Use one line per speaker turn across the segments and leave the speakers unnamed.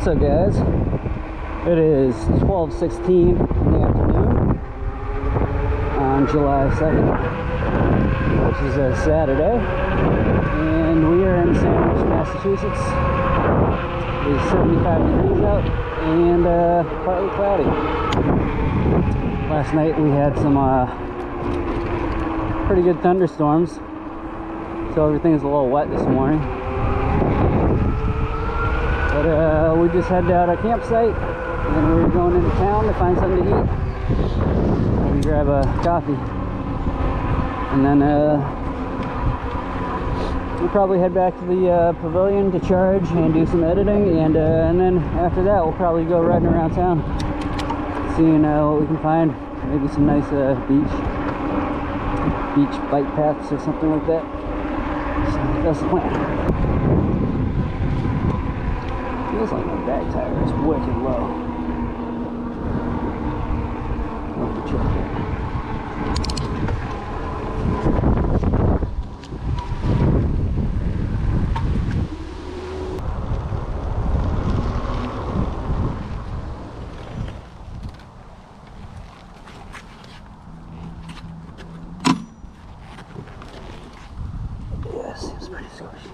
What's up, guys? It is 12:16 in the afternoon on July 2nd, which is a Saturday, and we are in Sandwich, Massachusetts. It is 75 degrees out and partly cloudy. Last night we had some pretty good thunderstorms, so everything's a little wet this morning. But we just headed out our campsite, and we were going into town to find something to eat. We grab a coffee, and then we'll probably head back to the pavilion to charge and do some editing, and then after that we'll probably go riding around town, seeing what we can find. Maybe some nice beach bike paths or something like that. So that's the plan. Feels like my back tire is wicked low. I'll have to check that. Yeah, seems pretty squishy.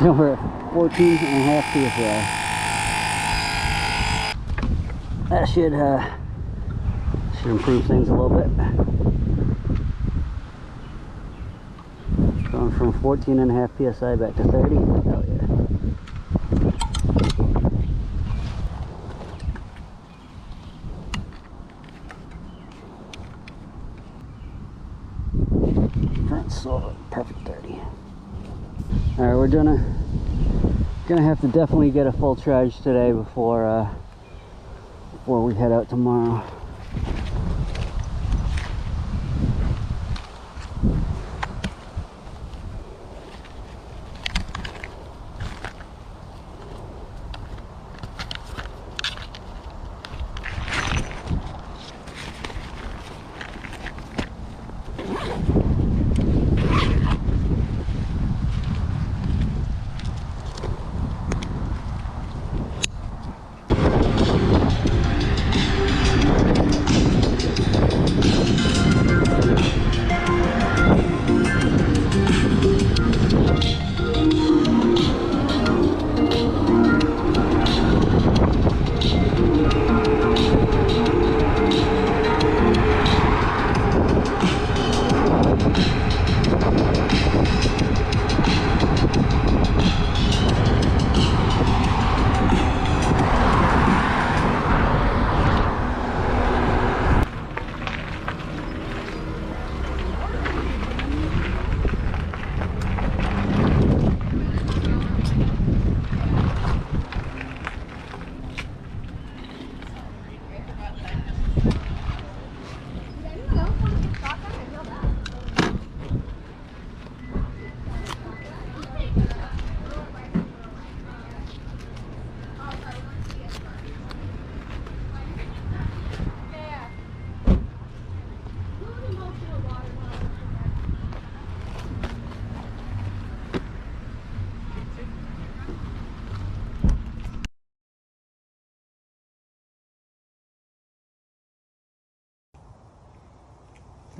So we're at 14.5 psi. That should improve things a little bit. Going from 14.5 psi back to 30. Oh yeah. Front solid, perfect 30. Alright, we're gonna have to definitely get a full charge today before we head out tomorrow.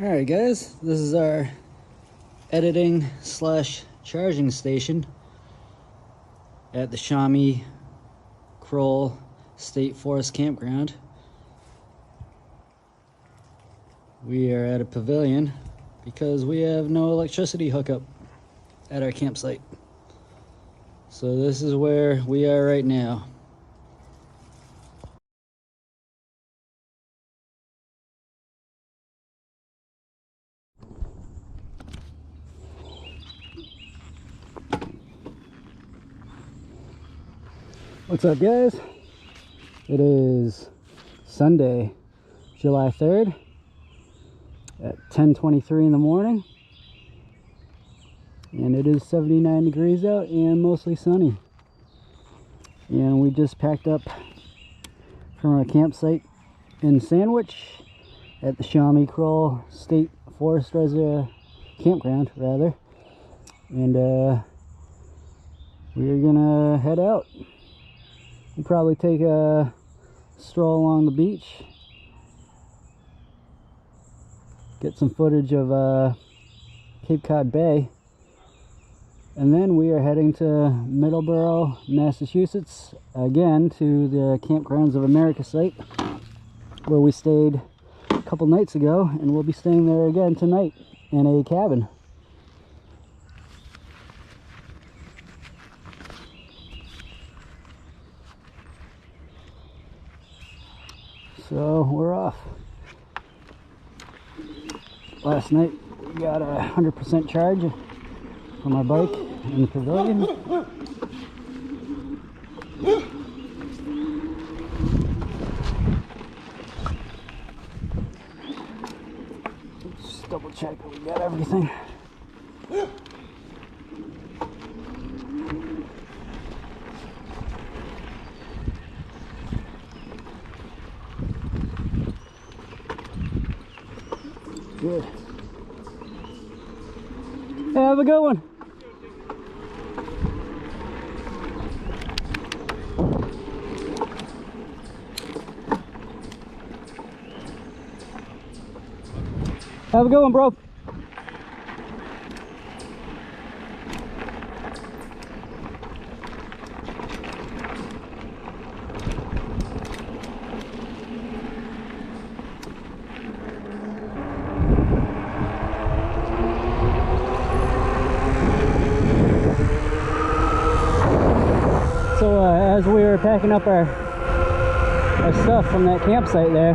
Alright guys, this is our editing slash charging station at the Shawnee Kroll State Forest Campground. We are at a pavilion because we have no electricity hookup at our campsite. So this is where we are right now. What's up guys? It is Sunday, July 3rd at 10:23 in the morning, and it is 79 degrees out and mostly sunny. And we just packed up from our campsite in Sandwich at the Shawnee Kroll State Forest Campground, rather, and we are gonna head out. We'll probably take a stroll along the beach, get some footage of Cape Cod Bay, and then we are heading to Middleborough, Massachusetts, again to the Campgrounds of America site where we stayed a couple nights ago, and we'll be staying there again tonight in a cabin. So we're off. Last night we got a 100% charge from our bike in the pavilion. Just double check that we got everything. Good. Have a good one. Have a good one, bro. So as we were packing up our stuff from that campsite there,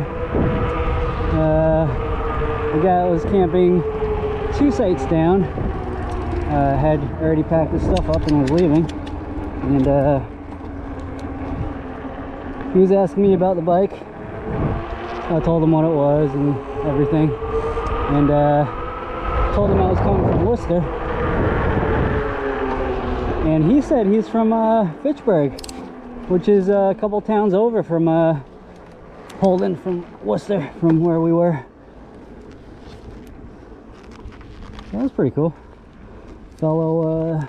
the guy was camping 2 sites down, had already packed his stuff up and was leaving, and he was asking me about the bike. I told him what it was and everything, and told him I was coming from Worcester. And he said he's from Fitchburg, which is a couple towns over from Holden, from Worcester, from where we were. That was pretty cool. Fellow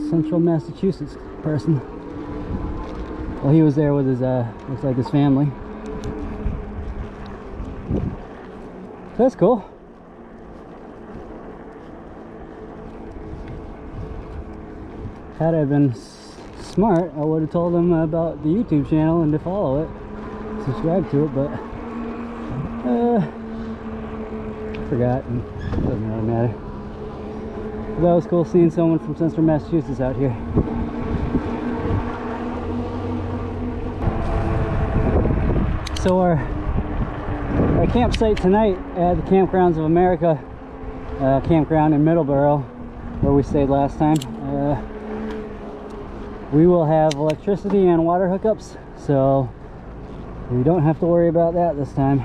Central Massachusetts person. Well, he was there with his, looks like his family. That's cool. Had I been smart, I would have told him about the YouTube channel and to follow it, subscribe to it, but forgot, and it doesn't really matter. But that was cool seeing someone from Central Massachusetts out here. So our campsite tonight at the Campgrounds of America campground in Middleborough, where we stayed last time, we will have electricity and water hookups, so we don't have to worry about that this time.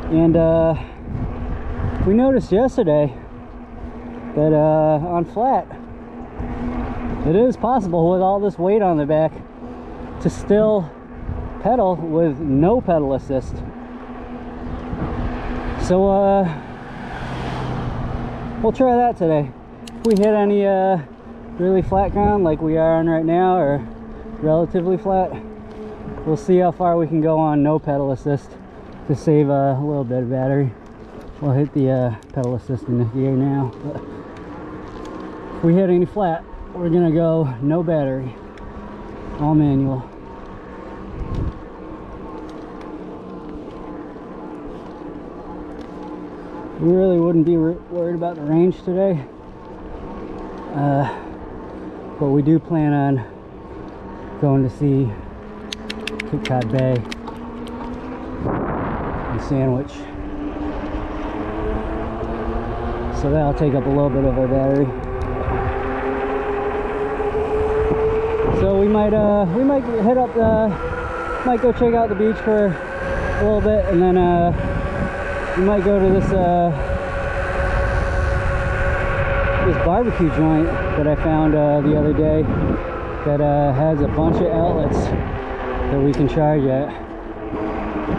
And we noticed yesterday that on flat it is possible with all this weight on the back to still pedal with no pedal assist. So we'll try that today. If we hit any really flat ground like we are on right now, or relatively flat, we'll see how far we can go on no pedal assist to save a little bit of battery. We'll hit the pedal assist in the gear now, but if we hit any flat, we're gonna go no battery, all manual. We really wouldn't be worried about the range today, but we do plan on going to see Cape Cod Bay and Sandwich, so that'll take up a little bit of our battery. So we might hit up might go check out the beach for a little bit, and then we might go to this this barbecue joint that I found the other day that has a bunch of outlets that we can charge at.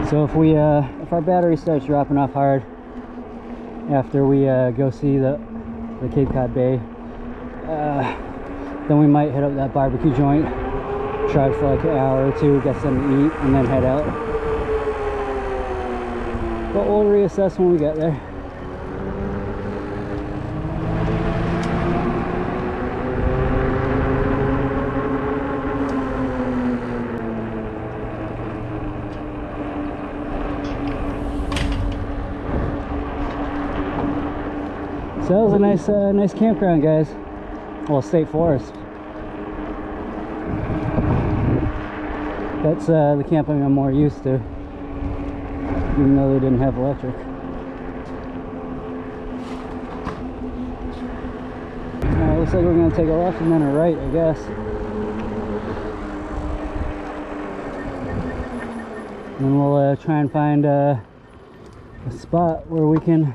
So if our battery starts dropping off hard after we go see the Cape Cod Bay, then we might hit up that barbecue joint, charge for like an hour or two, get something to eat, and then head out. But we'll reassess when we get there. So that was a nice campground, guys. Well, state forest. That's the camping I'm more used to, even though they didn't have electric. Alright, looks like we're going to take a left and then a right, I guess. And we'll try and find a spot where we can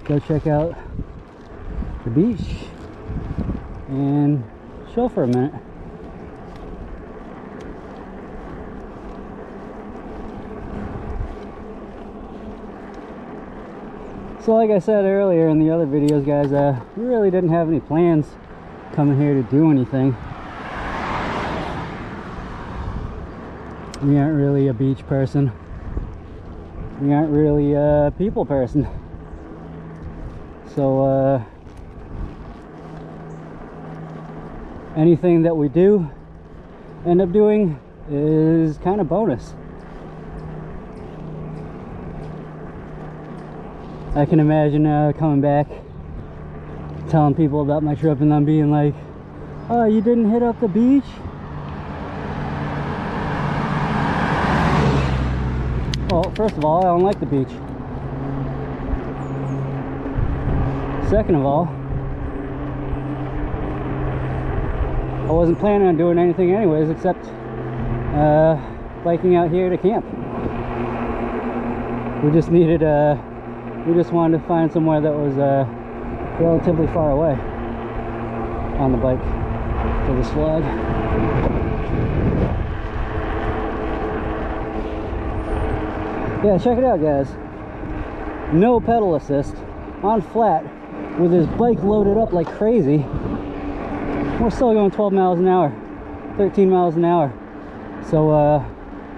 go check out the beach and chill for a minute. So like I said earlier in the other videos, guys, we really didn't have any plans coming here to do anything. We aren't really a beach person. We aren't really a people person. So anything that we do end up doing is kind of bonus. I can imagine coming back, telling people about my trip, and them being like, "Oh, you didn't hit up the beach?" Well, first of all, I don't like the beach. Second of all, I wasn't planning on doing anything anyways except biking out here to camp. We just needed we just wanted to find somewhere that was relatively far away on the bike for this vlog. Yeah, check it out, guys. No pedal assist, on flat, with his bike loaded up like crazy. We're still going 12 miles an hour, 13 miles an hour. So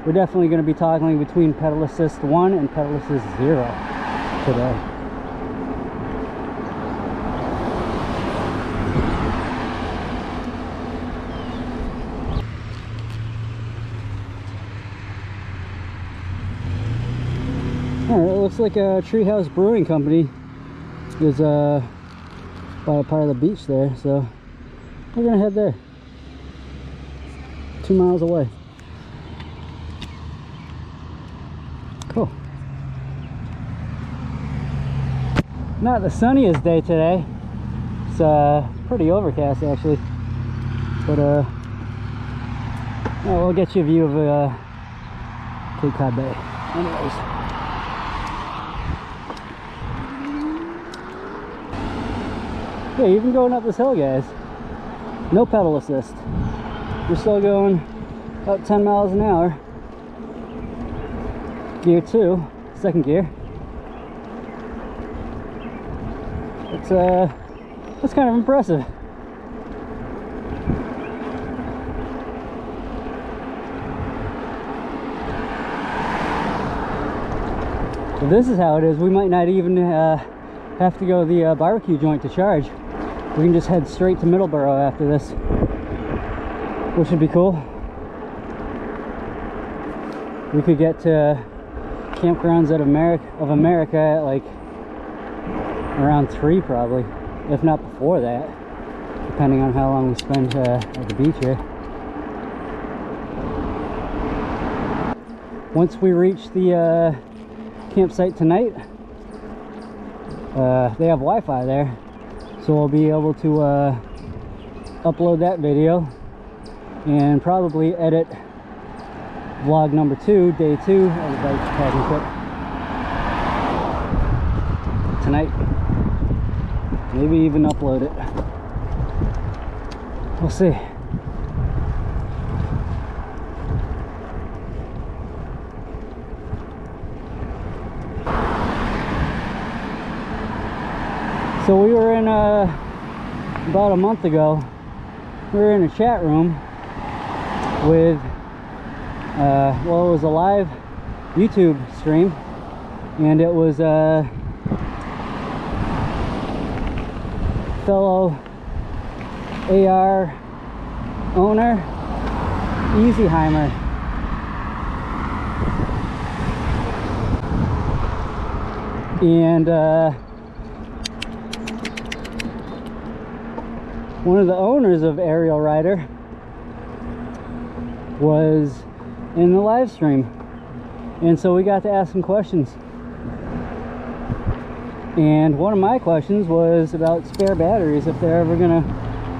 we're definitely going to be toggling between pedal assist 1 and pedal assist 0 today. Alright, it looks like a Treehouse Brewing Company is by a part of the beach there, so we're gonna head there. 2 miles away. Cool. Not the sunniest day today. It's pretty overcast actually, but yeah, we'll get you a view of Cape Cod Bay. Anyways. Yeah, even going up this hill, guys, No pedal assist. We're still going about 10 miles an hour. Gear 2, second gear. That's kind of impressive. If this is how it is, we might not even have to go to the barbecue joint to charge. We can just head straight to Middleborough after this, which would be cool. We could get to Campgrounds of America at like around 3 probably, if not before that, depending on how long we spend at the beach here. Once we reach the campsite tonight, they have Wi-Fi there, so we'll be able to upload that video and probably edit vlog number 2, day 2 of the bikepacking trip tonight. Maybe even upload it. We'll see. So we were in about a month ago, we were in a chat room with well, it was a live YouTube stream, and it was a fellow AR owner, Easyheimer. And one of the owners of Ariel Rider was in the live stream, and so we got to ask some questions. And one of my questions was about spare batteries, if they're ever gonna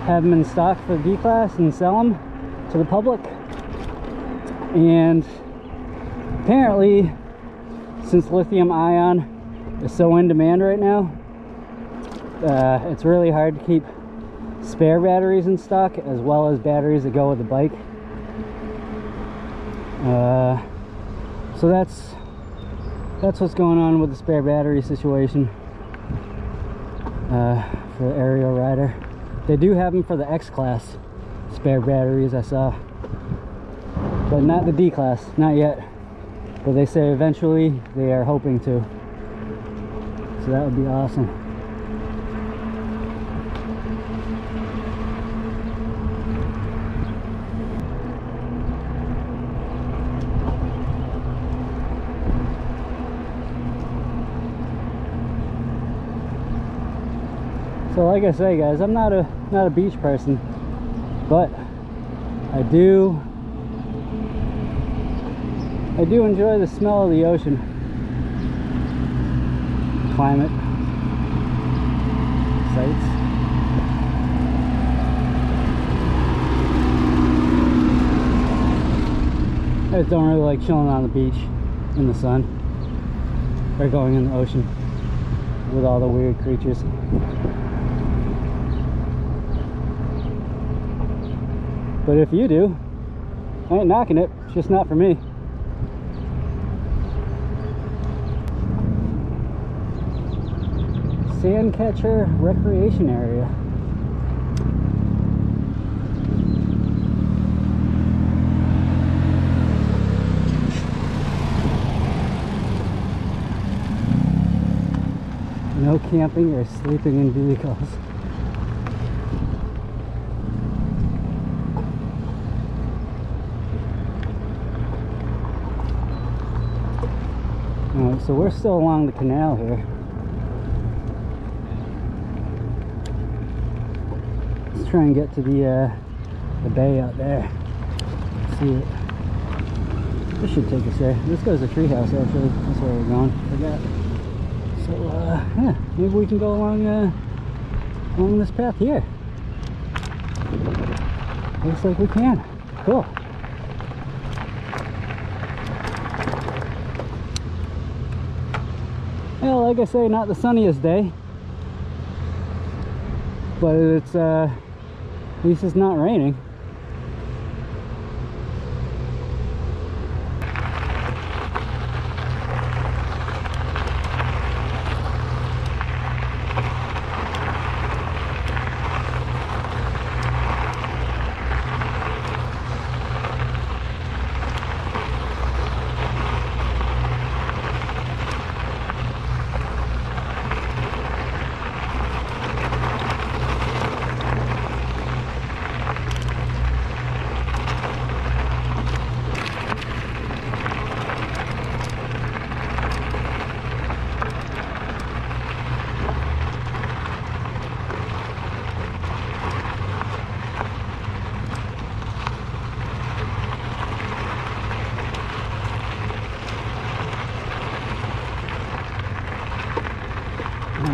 have them in stock for the D-Class and sell them to the public. And apparently, since lithium ion is so in demand right now, it's really hard to keep spare batteries in stock, as well as batteries that go with the bike. So that's what's going on with the spare battery situation for the Ariel Rider. They do have them for the X-Class spare batteries, I saw, but not the D-Class, not yet. But they say eventually they are hoping to, so that would be awesome. So like I say, guys, I'm not a beach person, but I do enjoy the smell of the ocean, climate, sights. I just don't really like chilling on the beach in the sun, or going in the ocean with all the weird creatures. But if you do, I ain't knocking it, it's just not for me. Sandcatcher recreation area. No camping or sleeping in vehicles. Alright, so we're still along the canal here. Let's try and get to the bay out there. Let's see it. This should take us there. This goes to Treehouse, actually. That's where we're going. Forgot. So, yeah, maybe we can go along this path here. Looks like we can. Cool. Well, like I say, not the sunniest day, but it's At least it's not raining.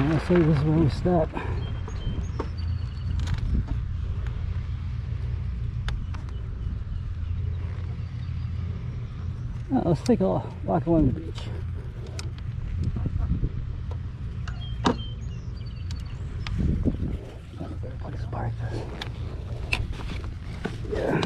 Let's see, this is where we stop. Let's take a walk along the beach. That's a better place to park this. Yeah.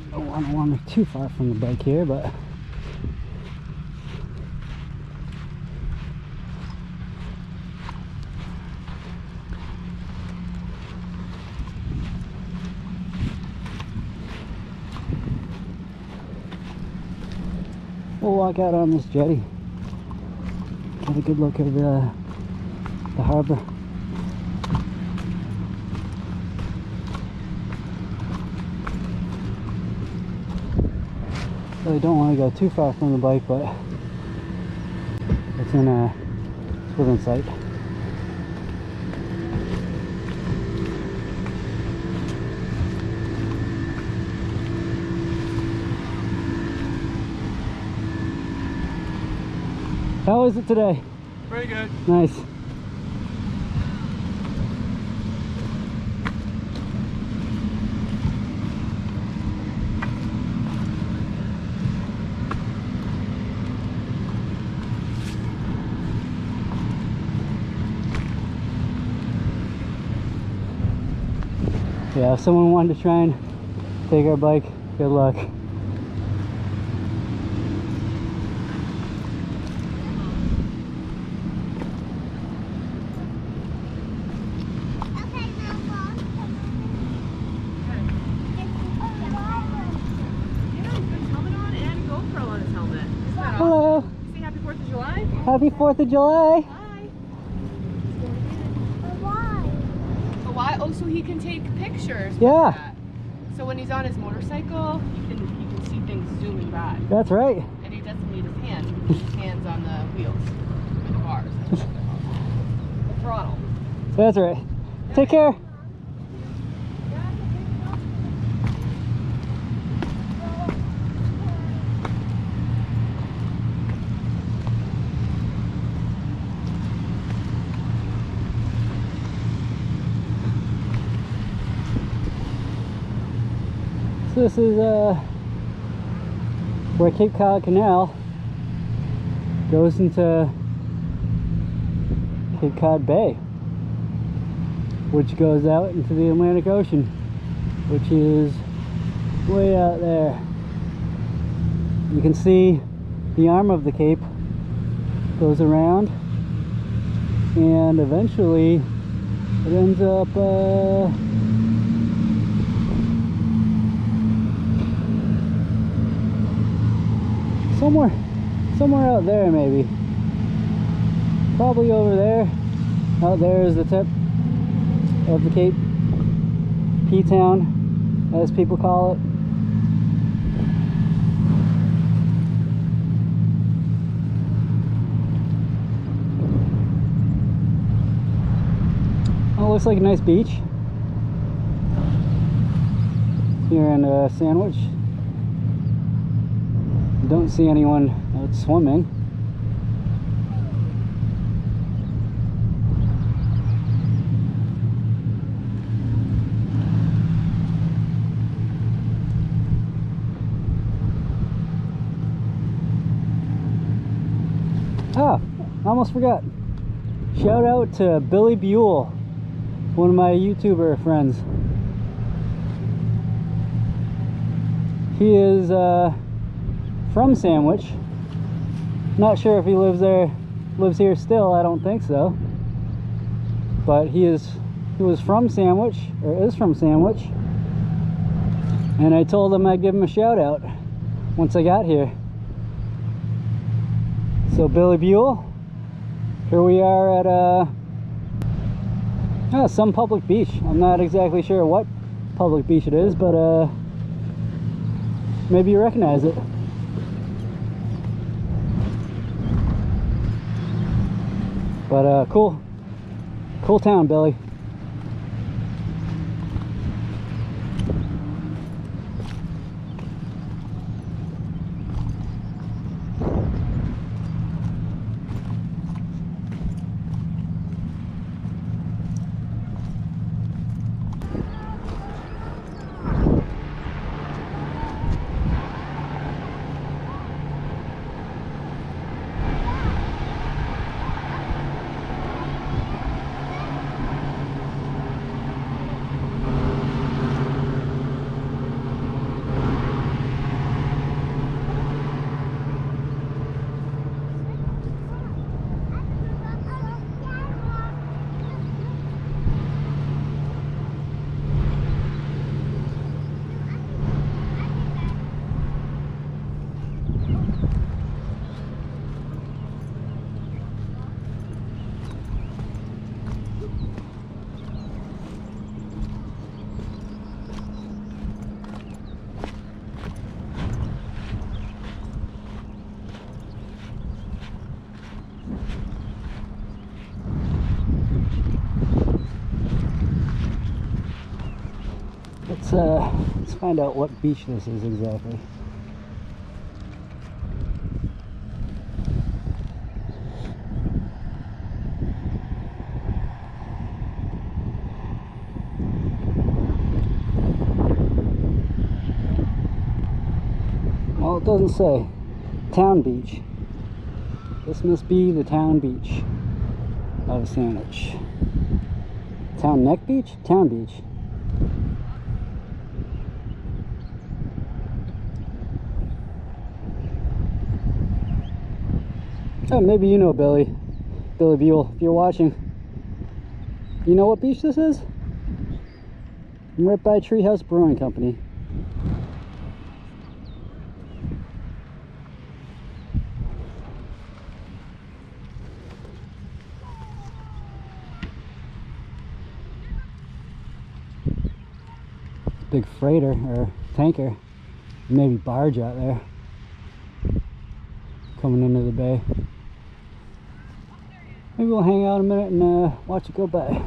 I don't want to be too far from the bike here, but we'll walk out on this jetty, get a good look at the harbor. Really don't want to go too far from the bike, but it's within sight. How is it today?
Very good.
Nice. Yeah, if someone wanted to try and take our bike, good luck. Hello.
Say happy 4th of July.
Happy 4th of July.
Hi. Why? Oh, so he can take pictures.
Yeah.
Like that. So when he's on his motorcycle, you can see things zooming by.
That's right.
And he doesn't need his hands. He puts his hands on the wheels, or the bars. That's what they're called. The throttle.
That's right. Take care. So this is where Cape Cod Canal goes into Cape Cod Bay, which goes out into the Atlantic Ocean, which is way out there. You can see the arm of the cape goes around, and eventually it ends up somewhere out there, maybe. Probably over there. Out there is the tip of the Cape, P-Town, as people call it. Oh, looks like a nice beach here in Sandwich. Don't see anyone out swimming. Ah, I almost forgot. Shout out to Billy Buell, one of my YouTuber friends. He is from Sandwich. Not sure if he lives here still. I don't think so. But he was from Sandwich, or is from Sandwich. And I told him I'd give him a shout out once I got here. So Billy Buell, here we are at some public beach. I'm not exactly sure what public beach it is, but maybe you recognize it. But cool town, Billy. Let's find out what beach this is exactly. Well, it doesn't say. Town beach. This must be the town beach of Sandwich. Town Neck Beach? Town beach. Oh, maybe you know Billy Buell, if you're watching. You know what beach this is? I'm right by Treehouse Brewing Company. Big freighter or tanker, maybe barge out there coming into the bay. Maybe we'll hang out a minute and watch it go by.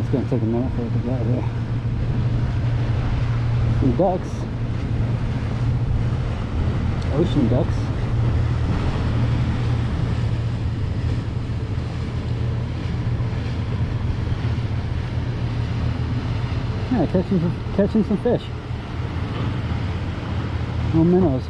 It's gonna take a minute for it to get here. Some ducks. Ocean ducks. Yeah, catching some fish. Little minnows.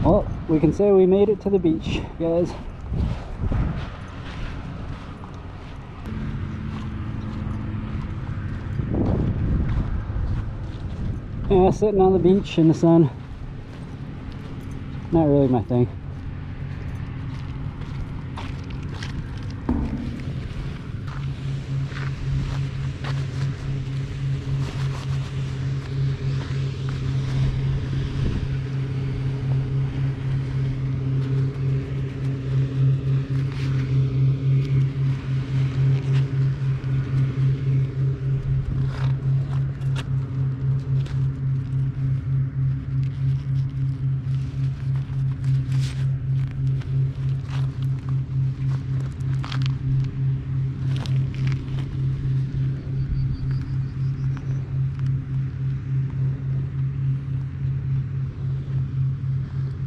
Well, we can say we made it to the beach, guys. Yeah, sitting on the beach in the sun. Not really my thing.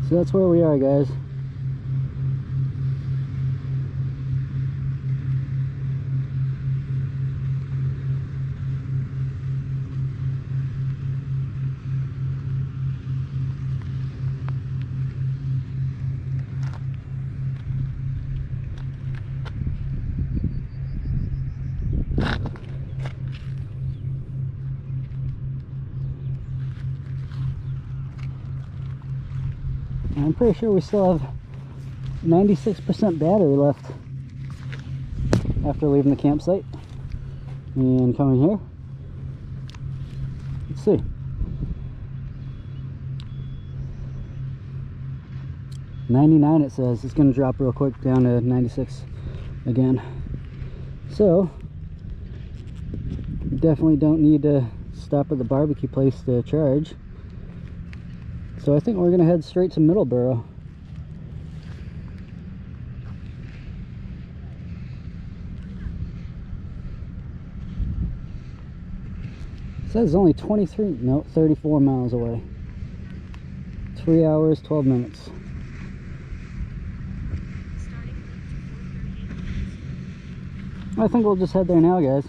So that's where we are, guys. I'm pretty sure we still have 96% battery left after leaving the campsite and coming here. Let's see. 99 it says. It's going to drop real quick down to 96 again. So we definitely don't need to stop at the barbecue place to charge. So I think we're going to head straight to Middleborough. It says it's only 34 miles away. 3 hours, 12 minutes. I think we'll just head there now, guys.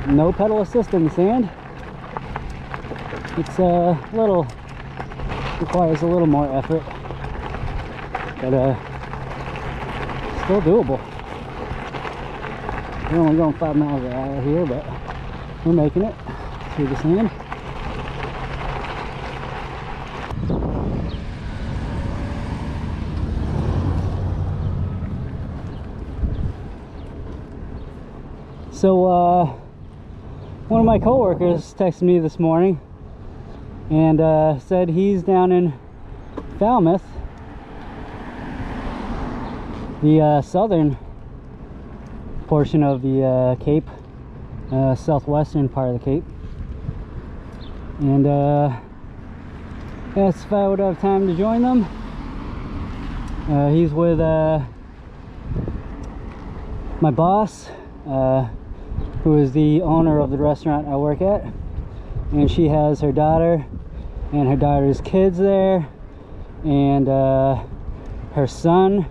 No pedal assist in the sand. It's a little Requires a little more effort, but still doable. We're only going 5 miles an hour here, but we're making it through the sand. So one of my coworkers texted me this morning and said he's down in Falmouth, the southern portion of the Cape, southwestern part of the Cape, and asked if I would have time to join them. He's with my boss, who is the owner of the restaurant I work at, and she has her daughter and her daughter's kids there, and her son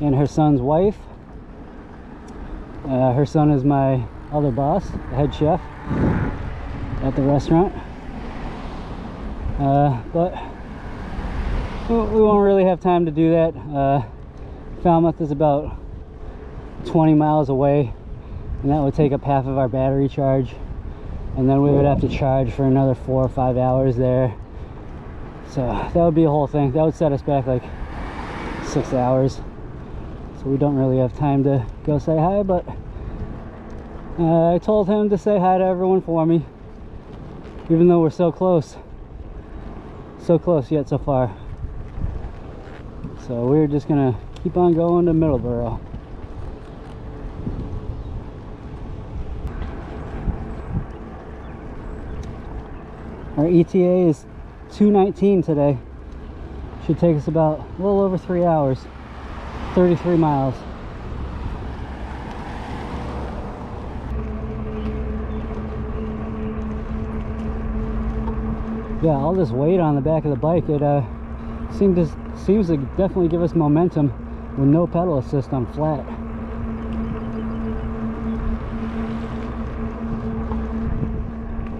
and her son's wife. Her son is my other boss, the head chef at the restaurant, but we won't really have time to do that. Falmouth is about 20 miles away, and that would take up half of our battery charge, and then we would have to charge for another 4 or 5 hours there. So that would be a whole thing. That would set us back like 6 hours. So we don't really have time to go say hi, but I told him to say hi to everyone for me, even though we're so close yet so far. So we're just gonna keep on going to Middleborough. Our ETA is 2:19 today. Should take us about a little over 3 hours, 33 miles. Yeah, all this weight on the back of the bike, it seems to definitely give us momentum with no pedal assist on flat.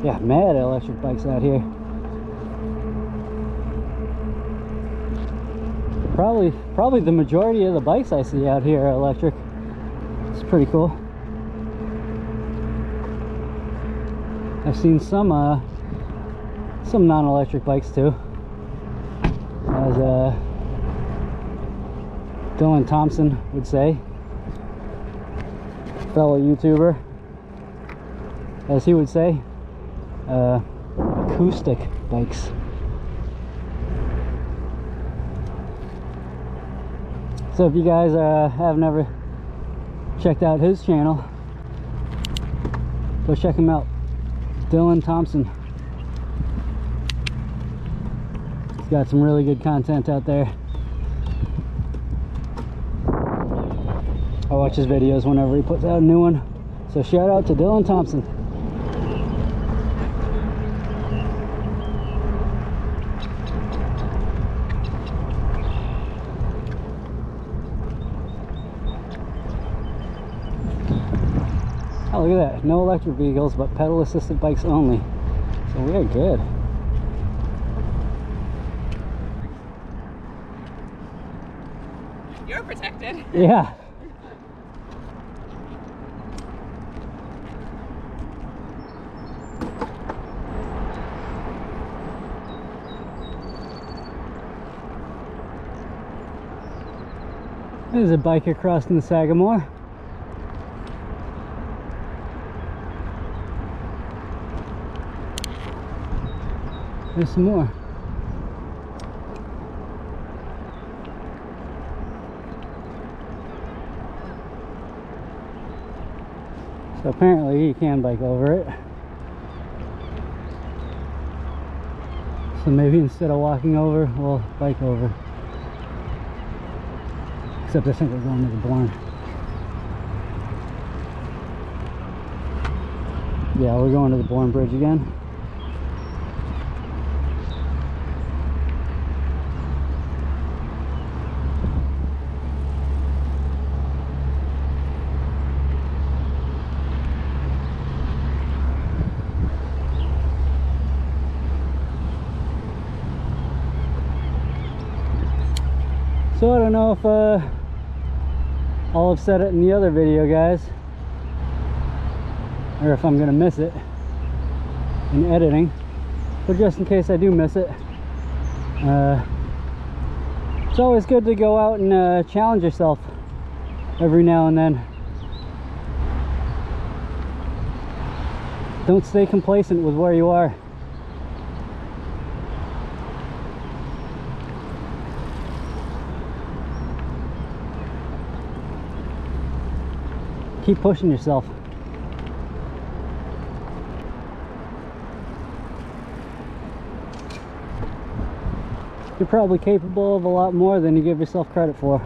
Yeah, mad electric bikes out here. Probably the majority of the bikes I see out here are electric. It's pretty cool. I've seen some non-electric bikes too. As Dylan Thompson would say, fellow YouTuber, as he would say, acoustic bikes. So if you guys have never checked out his channel, go check him out, Dylan Thompson. He's got some really good content out there. I watch his videos whenever he puts out a new one, so shout out to Dylan Thompson. Oh, look at that. No electric vehicles, but pedal assisted bikes only. So we are good.
You're protected.
Yeah. There's a biker crossing the Sagamore. There's some more. So apparently you can bike over it. So maybe instead of walking over, we'll bike over. Except I think we're going to the Bourne. Yeah, we're going to the Bourne Bridge again. So I don't know if I'll have said it in the other video, guys, or if I'm gonna miss it in editing, but just in case I do miss it, it's always good to go out and challenge yourself every now and then. Don't stay complacent with where you are. Keep pushing yourself. You're probably capable of a lot more than you give yourself credit for.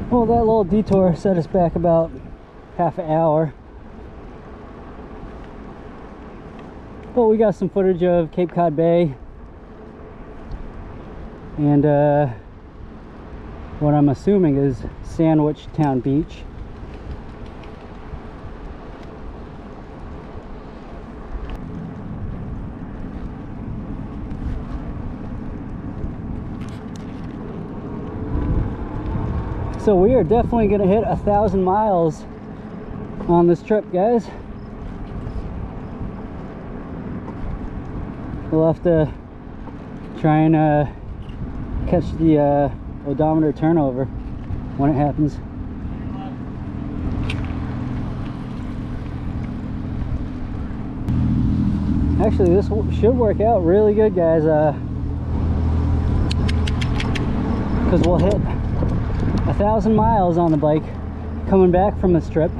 Well, that little detour set us back about half an hour. But we got some footage of Cape Cod Bay and what I'm assuming is Sandwich Town Beach. So we are definitely going to hit 1,000 miles on this trip, guys. We'll have to try and catch the odometer turnover when it happens. Actually, this should work out really good, guys, because we'll hit 1,000 miles on the bike coming back from this trip,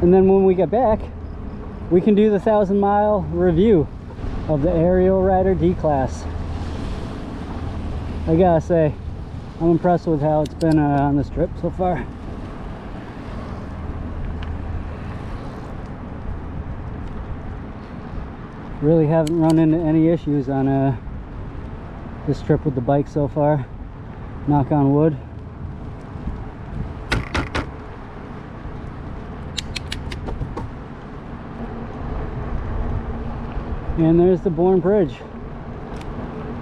and then when we get back we can do the 1,000-mile review of the Ariel Rider D-Class. I gotta say, I'm impressed with how it's been on this trip so far. Really haven't run into any issues on this trip with the bike so far, knock on wood. And there's the Bourne Bridge,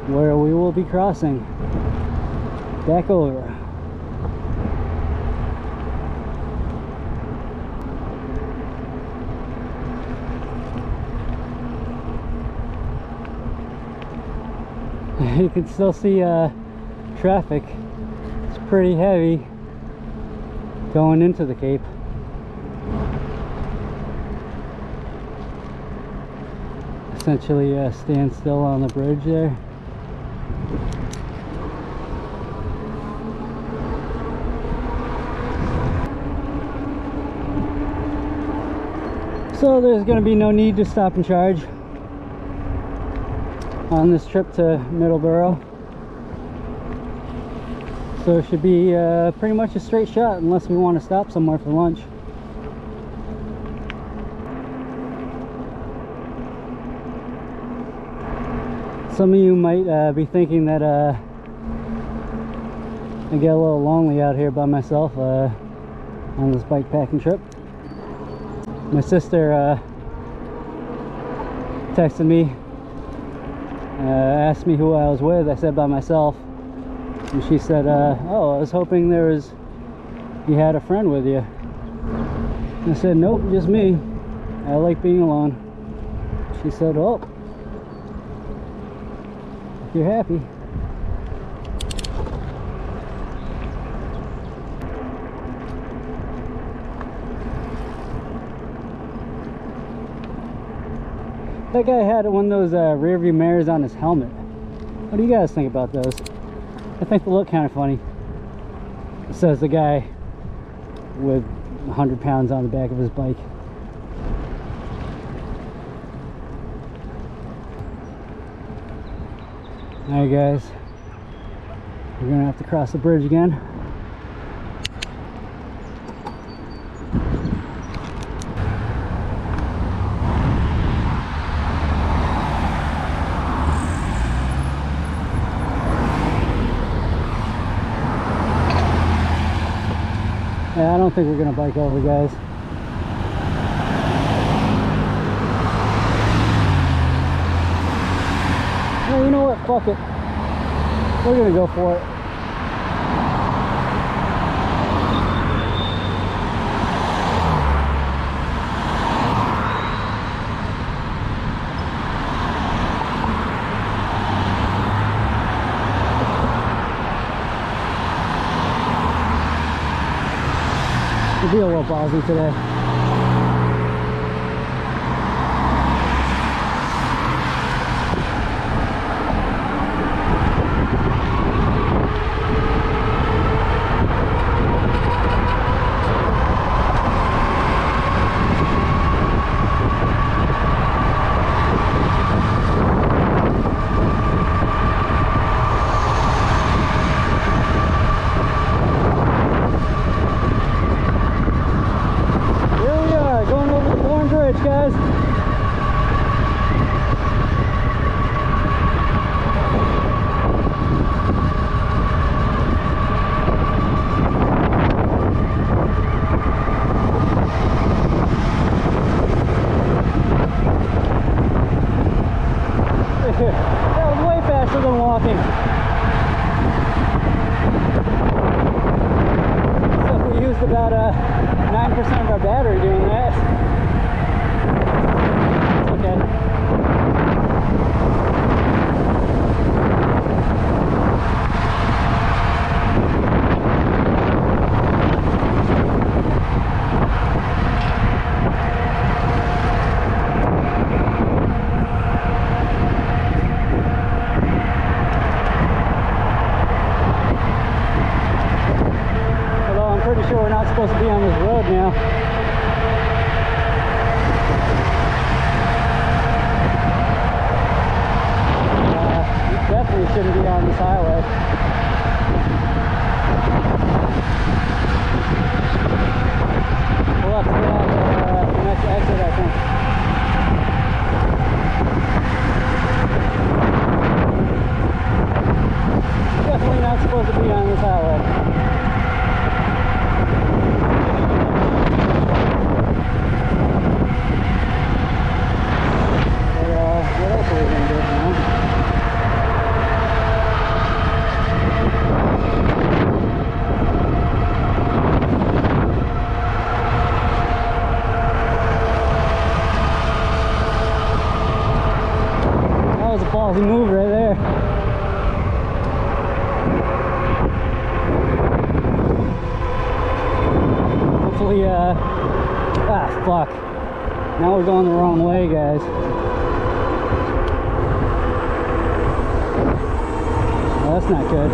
where we will be crossing back over. You can still see traffic. It's pretty heavy going into the Cape. Essentially stand still on the bridge there. So there's going to be no need to stop and charge on this trip to Middleborough. So it should be pretty much a straight shot unless we want to stop somewhere for lunch. Some of you might be thinking that I get a little lonely out here by myself on this bike packing trip. My sister texted me, asked me who I was with. I said by myself, and she said, oh, I was hoping you had a friend with you. I said, nope, just me. I like being alone. She said, oh, if you're happy. That guy had one of those rear view mirrors on his helmet. What do you guys think about those? I think they look kind of funny. It says the guy with 100 pounds on the back of his bike. Alright guys, we're gonna have to cross the bridge again. Yeah, I don't think we're gonna bike over, guys. fuck it. We're gonna go for it. We'll be a little ballsy today. Bourne Bridge, guys. That was way faster than walking. So we used about 9% of our battery doing that. Okay. Although I'm pretty sure we're not supposed to be on this road now. Definitely shouldn't be on this highway. We'll have to get out the next exit, I think. Definitely not supposed to be on this highway. But, what else are we going to do, you know? That was a ballsy move right there. Hopefully, fuck. Now we're going the wrong way, guys. Well, that's not good.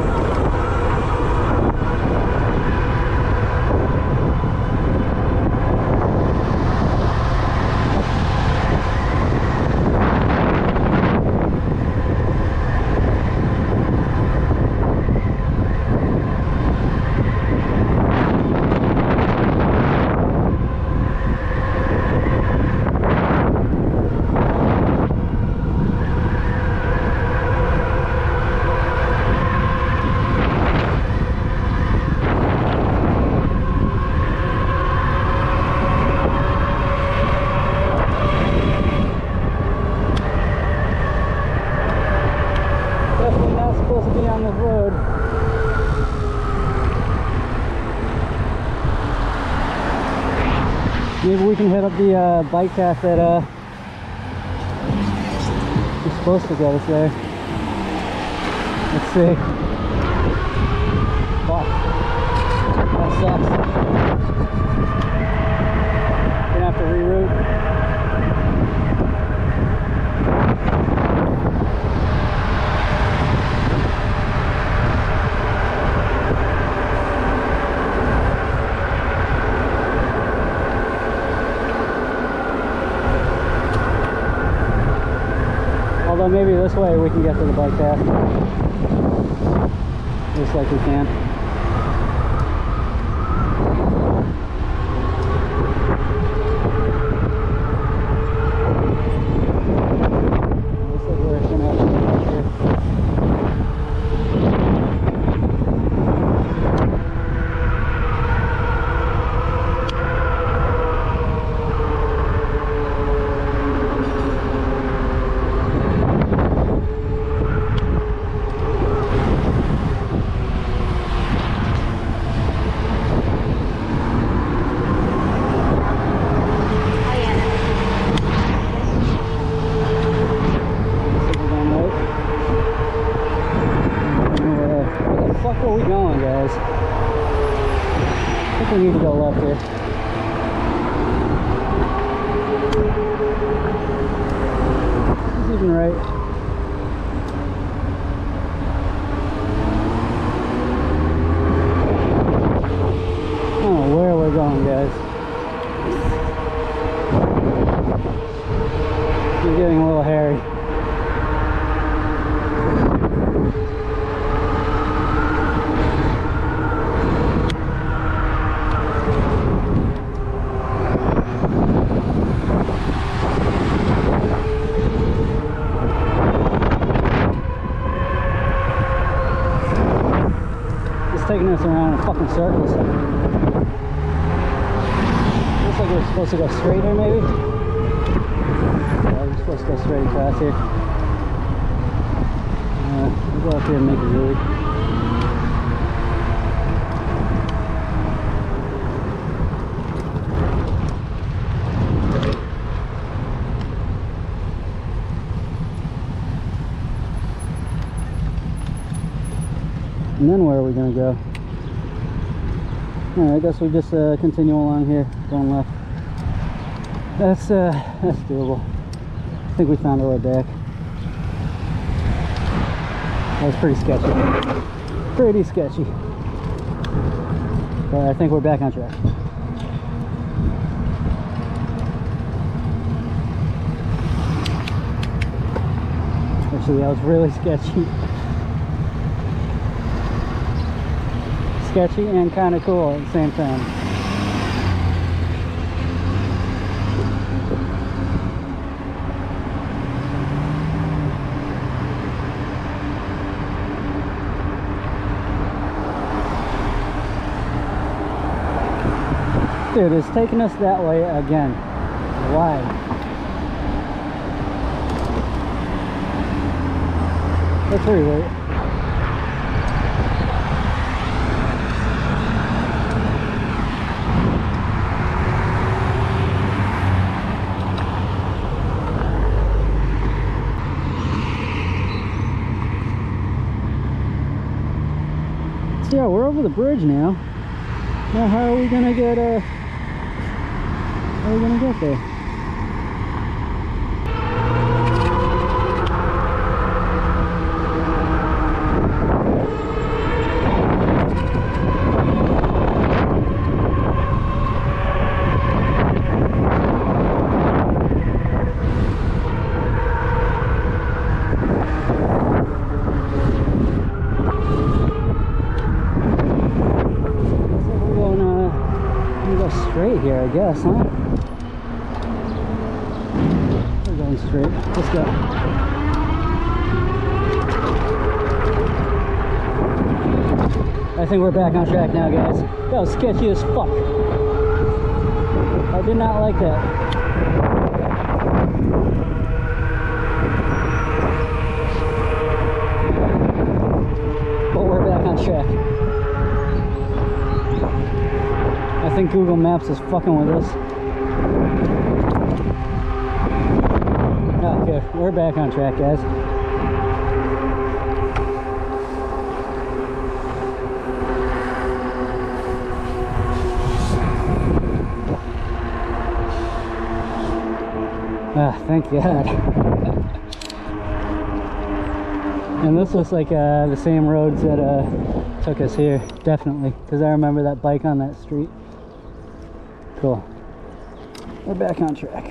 Supposed to be on this road. Maybe we can hit up the bike path that is supposed to get us there. Let's see. Fuck. That sucks. Gonna have to reroute. Although maybe this way we can get to the bike path. Looks like we can. Looks like we're gonna have to go back here. need to go left here. It's even right. I don't know where we're going, guys. It's getting a little hairy. Taking us around in fucking circles. Looks like we're supposed to go straight here, maybe? Yeah, we're supposed to go straight across here. We'll go up here and make a wheelie. And then where are we going to go? Alright, I guess we just continue along here, going left. That's doable. I think we found our way back. That was pretty sketchy. Pretty sketchy. But I think we're back on track. Actually, that was really sketchy. Sketchy and kind of cool at the same time. Dude, it's taking us that way again. Why? That's pretty weird. Yeah, we're over the bridge now. Now how are we gonna get there? Straight here, I guess, huh? We're going straight. Let's go. I think we're back on track now, guys. That was sketchy as fuck. I did not like that. But we're back on track. I think Google Maps is fucking with us. Okay, we're back on track, guys. Ah, thank God. And this looks like the same roads that took us here, definitely, because I remember that bike on that street. Cool. We're back on track.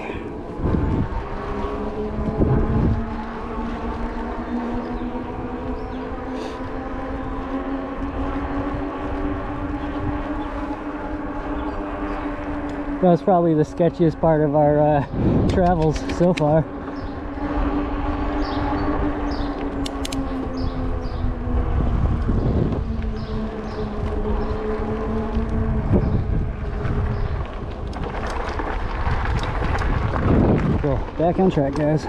That was probably the sketchiest part of our travels so far. Cool. Back on track, guys.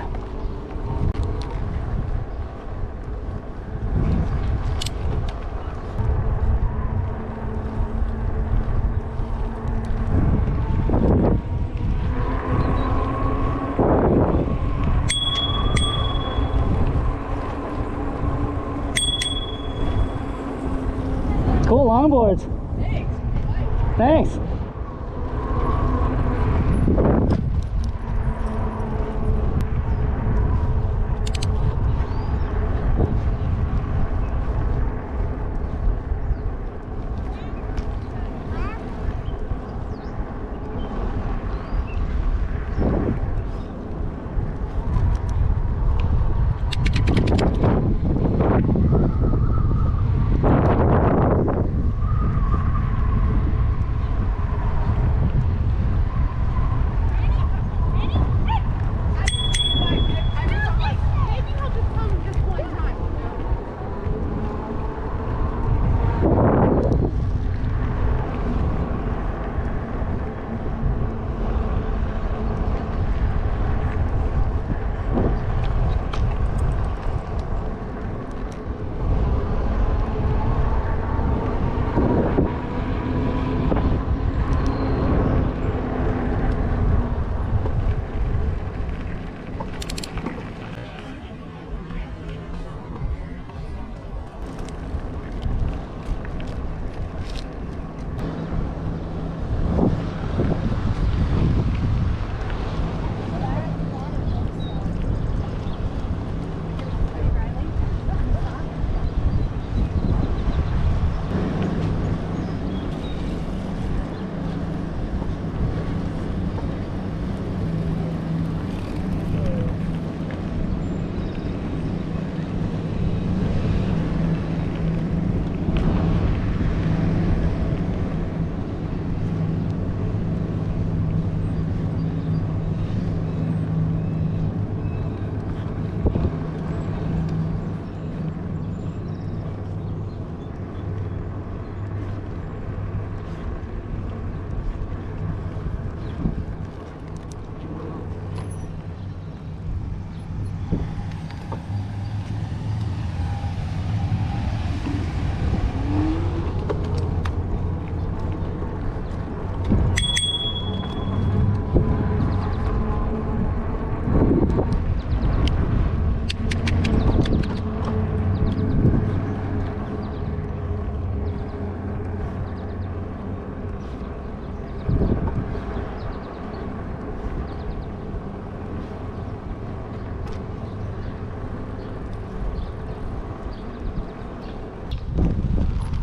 Cool longboards.
Thanks.
Thanks. Nice.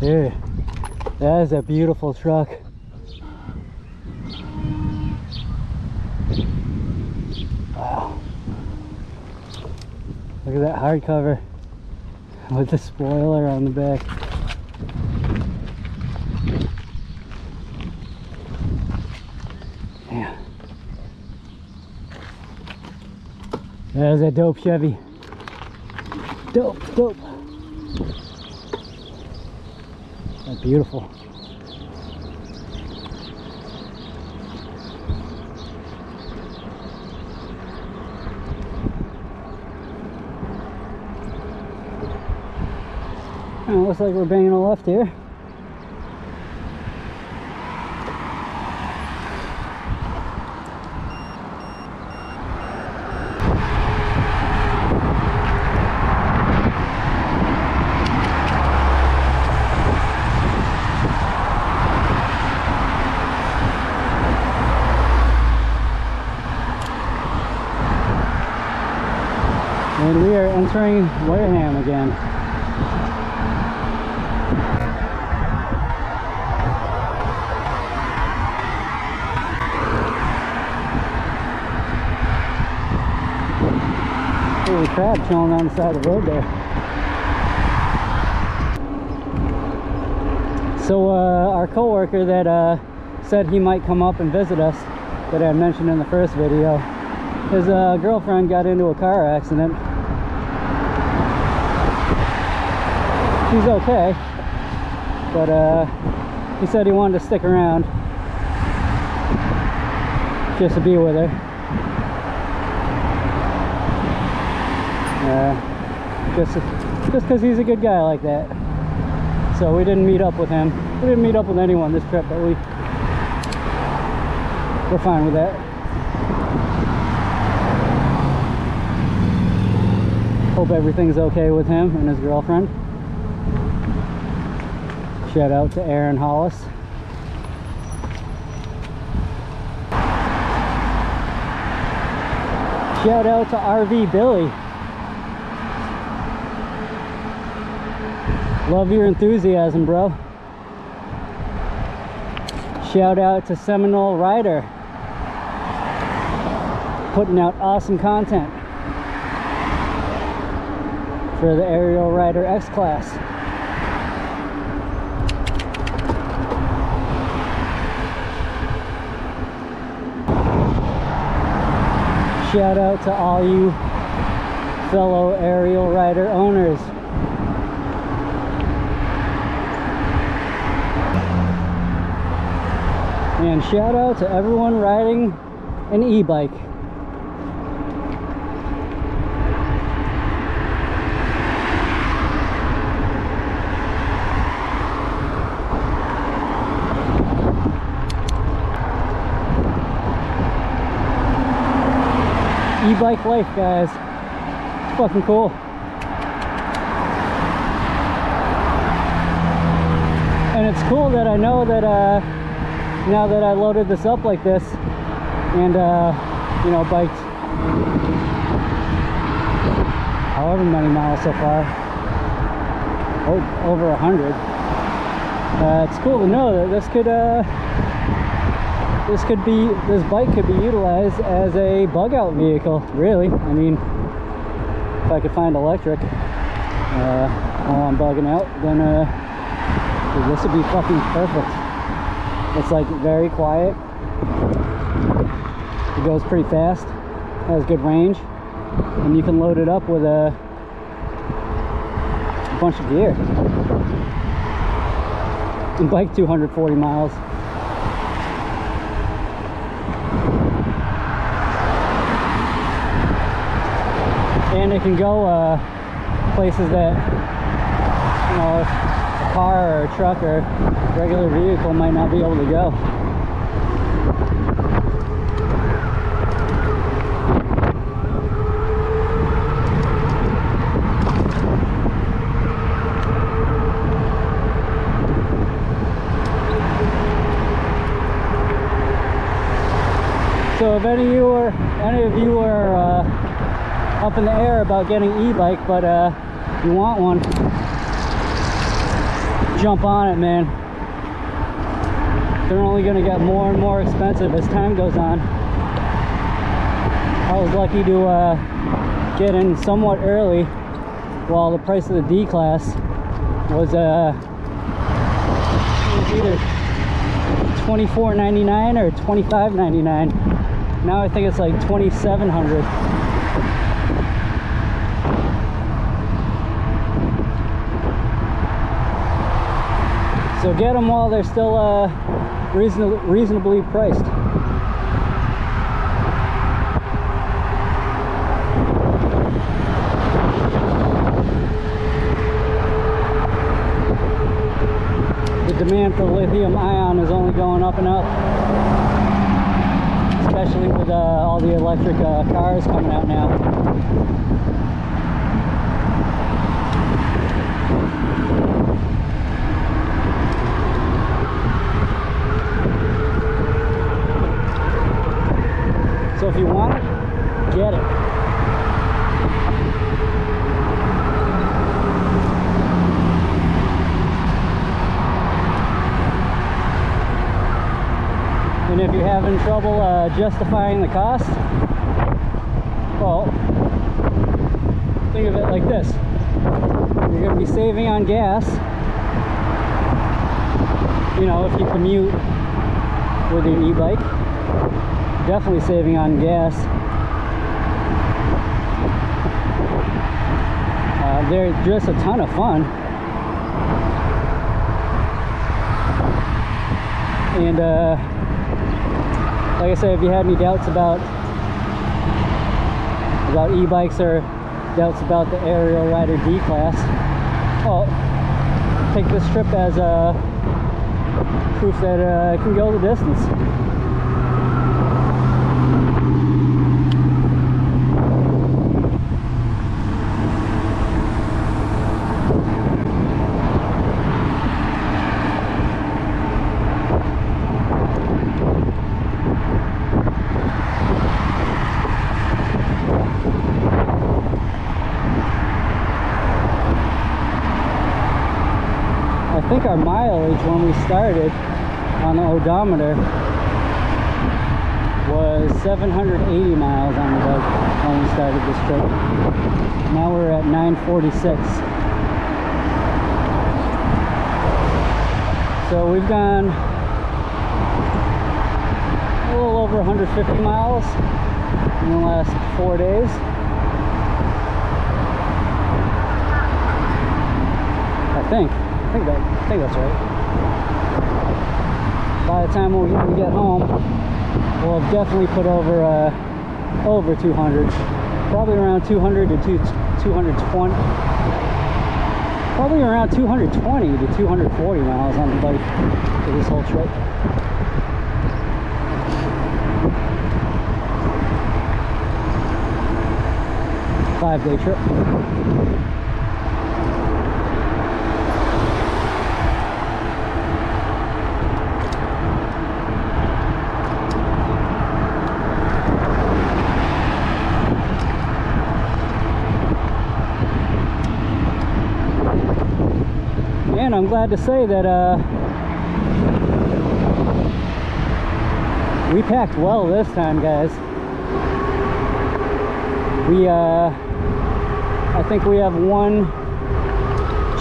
Dude, that is a beautiful truck. Wow. Look at that hardcover with the spoiler on the back. Yeah. That is a dope Chevy. Dope, dope. That's beautiful. Oh, looks like we're banging a left here. And we are entering Wareham again. Holy crap, chilling on the side of the road there. So our co-worker that said he might come up and visit us, that I mentioned in the first video, his girlfriend got into a car accident. She's okay, but he said he wanted to stick around just to be with her. Just because he's a good guy like that. So we didn't meet up with him. We didn't meet up with anyone this trip, but we're fine with that. Hope everything's okay with him and his girlfriend. Shout out to Aaron Hollis. Shout out to RV Billy. Love your enthusiasm, bro. Shout out to Seminole Rider. Putting out awesome content for the Ariel Rider X Class. Shout out to all you fellow Ariel Rider owners. And shout out to everyone riding an e-bike. E-bike life, guys. It's fucking cool. And it's cool that I know that now that I loaded this up like this and you know, biked however many miles so far, over 100, it's cool to know that this bike could be utilized as a bug out vehicle, really. I mean, if I could find electric while I'm bugging out, then this would be fucking perfect. It's like very quiet, it goes pretty fast, has good range, and you can load it up with a bunch of gear and bike 240 miles. And it can go places that, you know, a car or a truck or a regular vehicle might not be able to go. So if any of you are up in the air about getting e-bike, but you want one, jump on it, man. They're only going to get more and more expensive as time goes on. I was lucky to get in somewhat early while the price of the D class was either $24.99 or $25.99. Now I think it's like $2,700. So get them while they're still reasonably priced. The demand for lithium ion is only going up and up, especially with all the electric cars coming out now. So if you want it, get it. And if you're having trouble justifying the cost, well, think of it like this. You're going to be saving on gas, you know, if you commute with your e-bike. Definitely saving on gas. They're just a ton of fun. And like I said, if you had any doubts about e-bikes or doubts about the Ariel Rider D class, well, take this trip as proof that it can go the distance. think our mileage when we started on the odometer was 780 miles on the bike when we started this trip. Now we're at 946. So we've gone a little over 150 miles in the last 4 days. I think that's right. By the time we get home, we'll have definitely put over 200, probably around 200 to 220, probably around 220 to 240 miles on the bike for this whole trip. Five-day trip. And I'm glad to say that we packed well this time, guys. I think we have one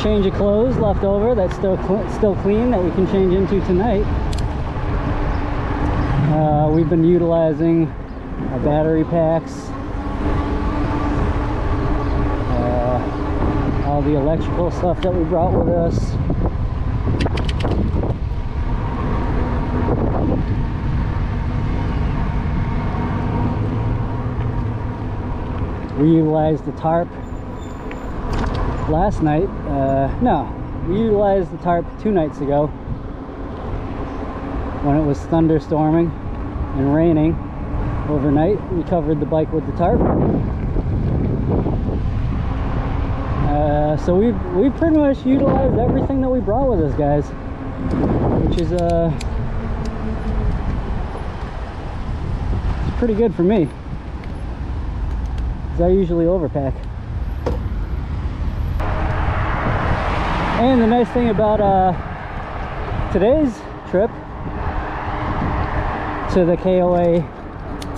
change of clothes left over that's still clean that we can change into tonight. We've been utilizing our battery packs, all the electrical stuff that we brought with us. We utilized the tarp last night. No, we utilized the tarp 2 nights ago when it was thunderstorming and raining overnight. We covered the bike with the tarp. So we've pretty much utilized everything that we brought with us, guys, which is it's pretty good for me, because I usually overpack. And the nice thing about today's trip to the KOA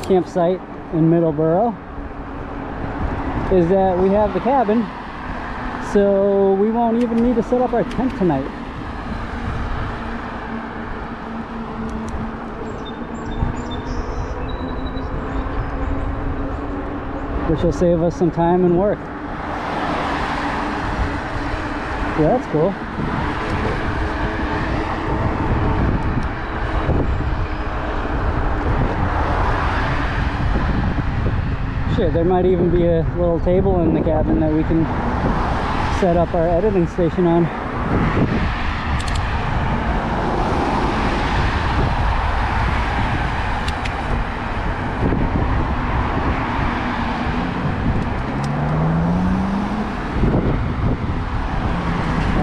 campsite in Middleborough is that we have the cabin, so we won't even need to set up our tent tonight. Which will save us some time and work. Yeah, that's cool. Shit, there might even be a little table in the cabin that we can set up our editing station on.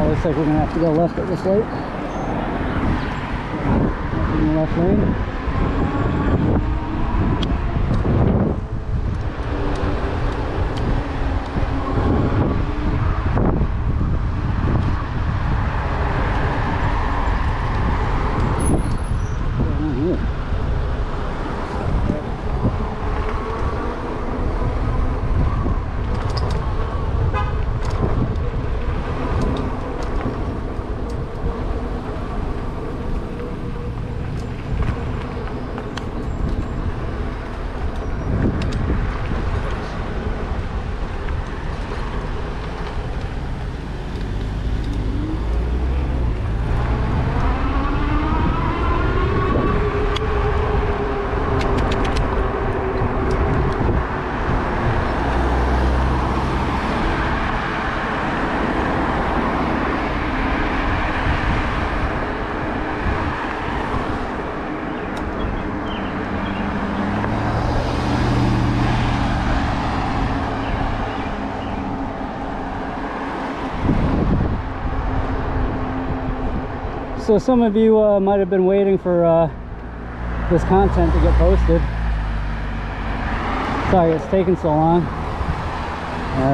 Looks like we're gonna have to go left at this light. In the left lane. So some of you might have been waiting for this content to get posted. Sorry it's taking so long.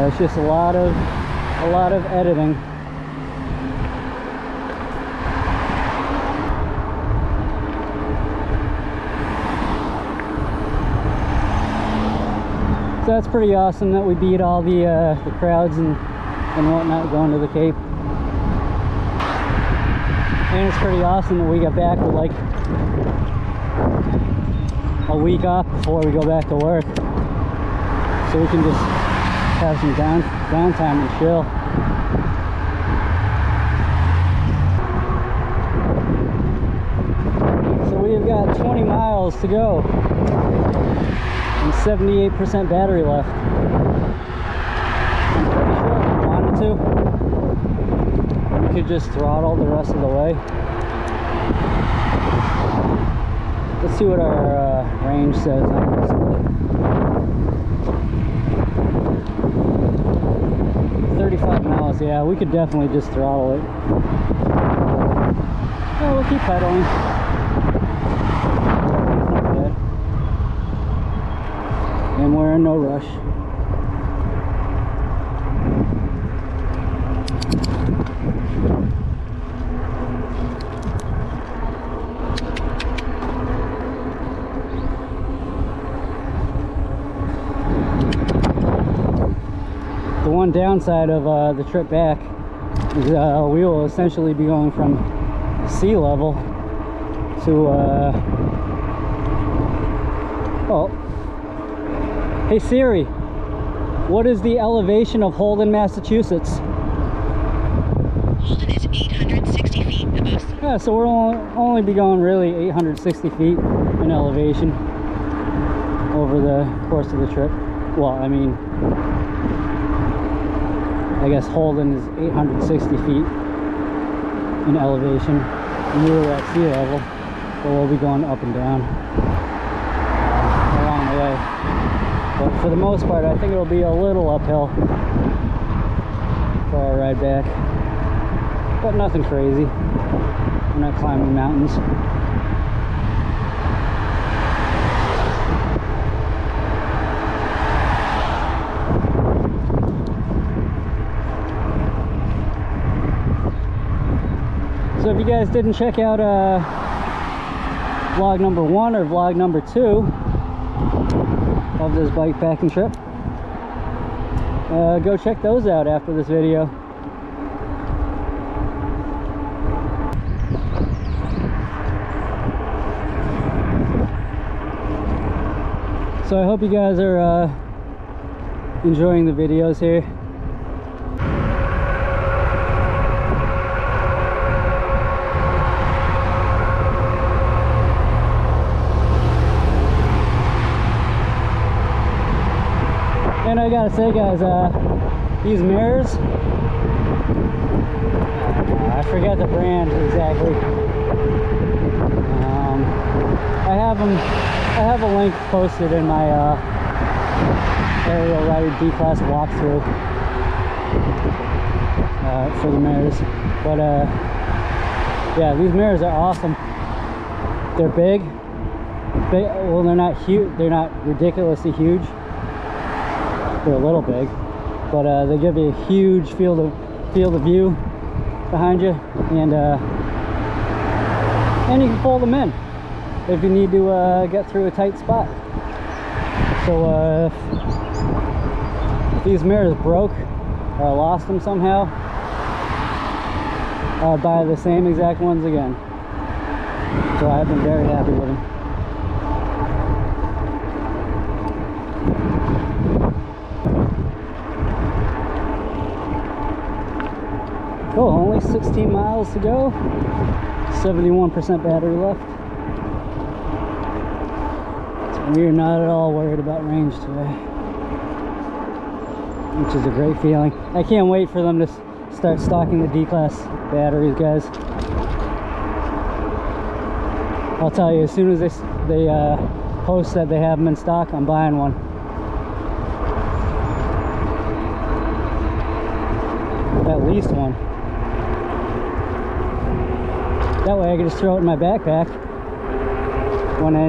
It's just a lot of editing. So that's pretty awesome that we beat all the crowds and whatnot going to the Cape. And it's pretty awesome that we got back with like a week off before we go back to work, so we can just have some downtime and chill. So we've got 20 miles to go and 78% battery left. I'm pretty sure if we wanted to, we could just throttle the rest of the way. Let's see what our range says on this. 35 miles, yeah, we could definitely just throttle it. Oh, we'll keep pedaling. Not bad. And we're in no rush. The one downside of the trip back is we will essentially be going from sea level to oh, hey Siri, what is the elevation of Holden, Massachusetts?
Holden is 860 feet above.
Yeah, so we'll only be going really 860 feet in elevation over the course of the trip. Well, I mean, I guess Holden is 860 feet in elevation, and we were at sea level, but we'll be going up and down along the way. But for the most part, I think it'll be a little uphill for our ride back, but nothing crazy. We're not climbing mountains. So if you guys didn't check out vlog number 1 or vlog number 2 of this bike packing trip, go check those out after this video. So I hope you guys are enjoying the videos here. And I gotta say, guys, these mirrors, I forget the brand exactly. I have a link posted in my Ariel Rider D-Class walkthrough for the mirrors. But yeah, these mirrors are awesome. They're big. Well, they're not huge. They're not ridiculously huge. They're a little big, but they give you a huge field of view behind you, and you can fold them in if you need to get through a tight spot. So if these mirrors broke or I lost them somehow, I'll buy the same exact ones again. So I've been very happy with them. Oh, only 16 miles to go, 71% battery left. So we're not at all worried about range today, which is a great feeling. I can't wait for them to start stocking the D-Class batteries, guys. I'll tell you, as soon as they post that they have them in stock, I'm buying one. At least one. That way I can just throw it in my backpack when I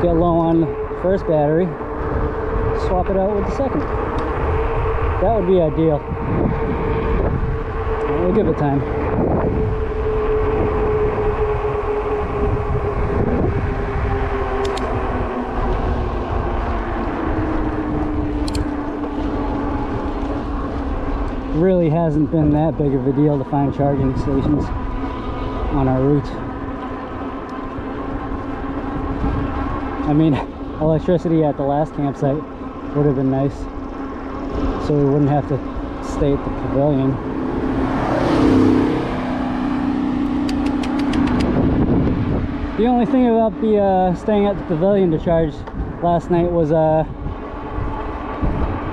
get low on the first battery, swap it out with the second. That would be ideal. We'll give it time. hasn't been that big of a deal to find charging stations on our route. I mean, electricity at the last campsite would have been nice, so we wouldn't have to stay at the pavilion. The only thing about the staying at the pavilion to charge last night was I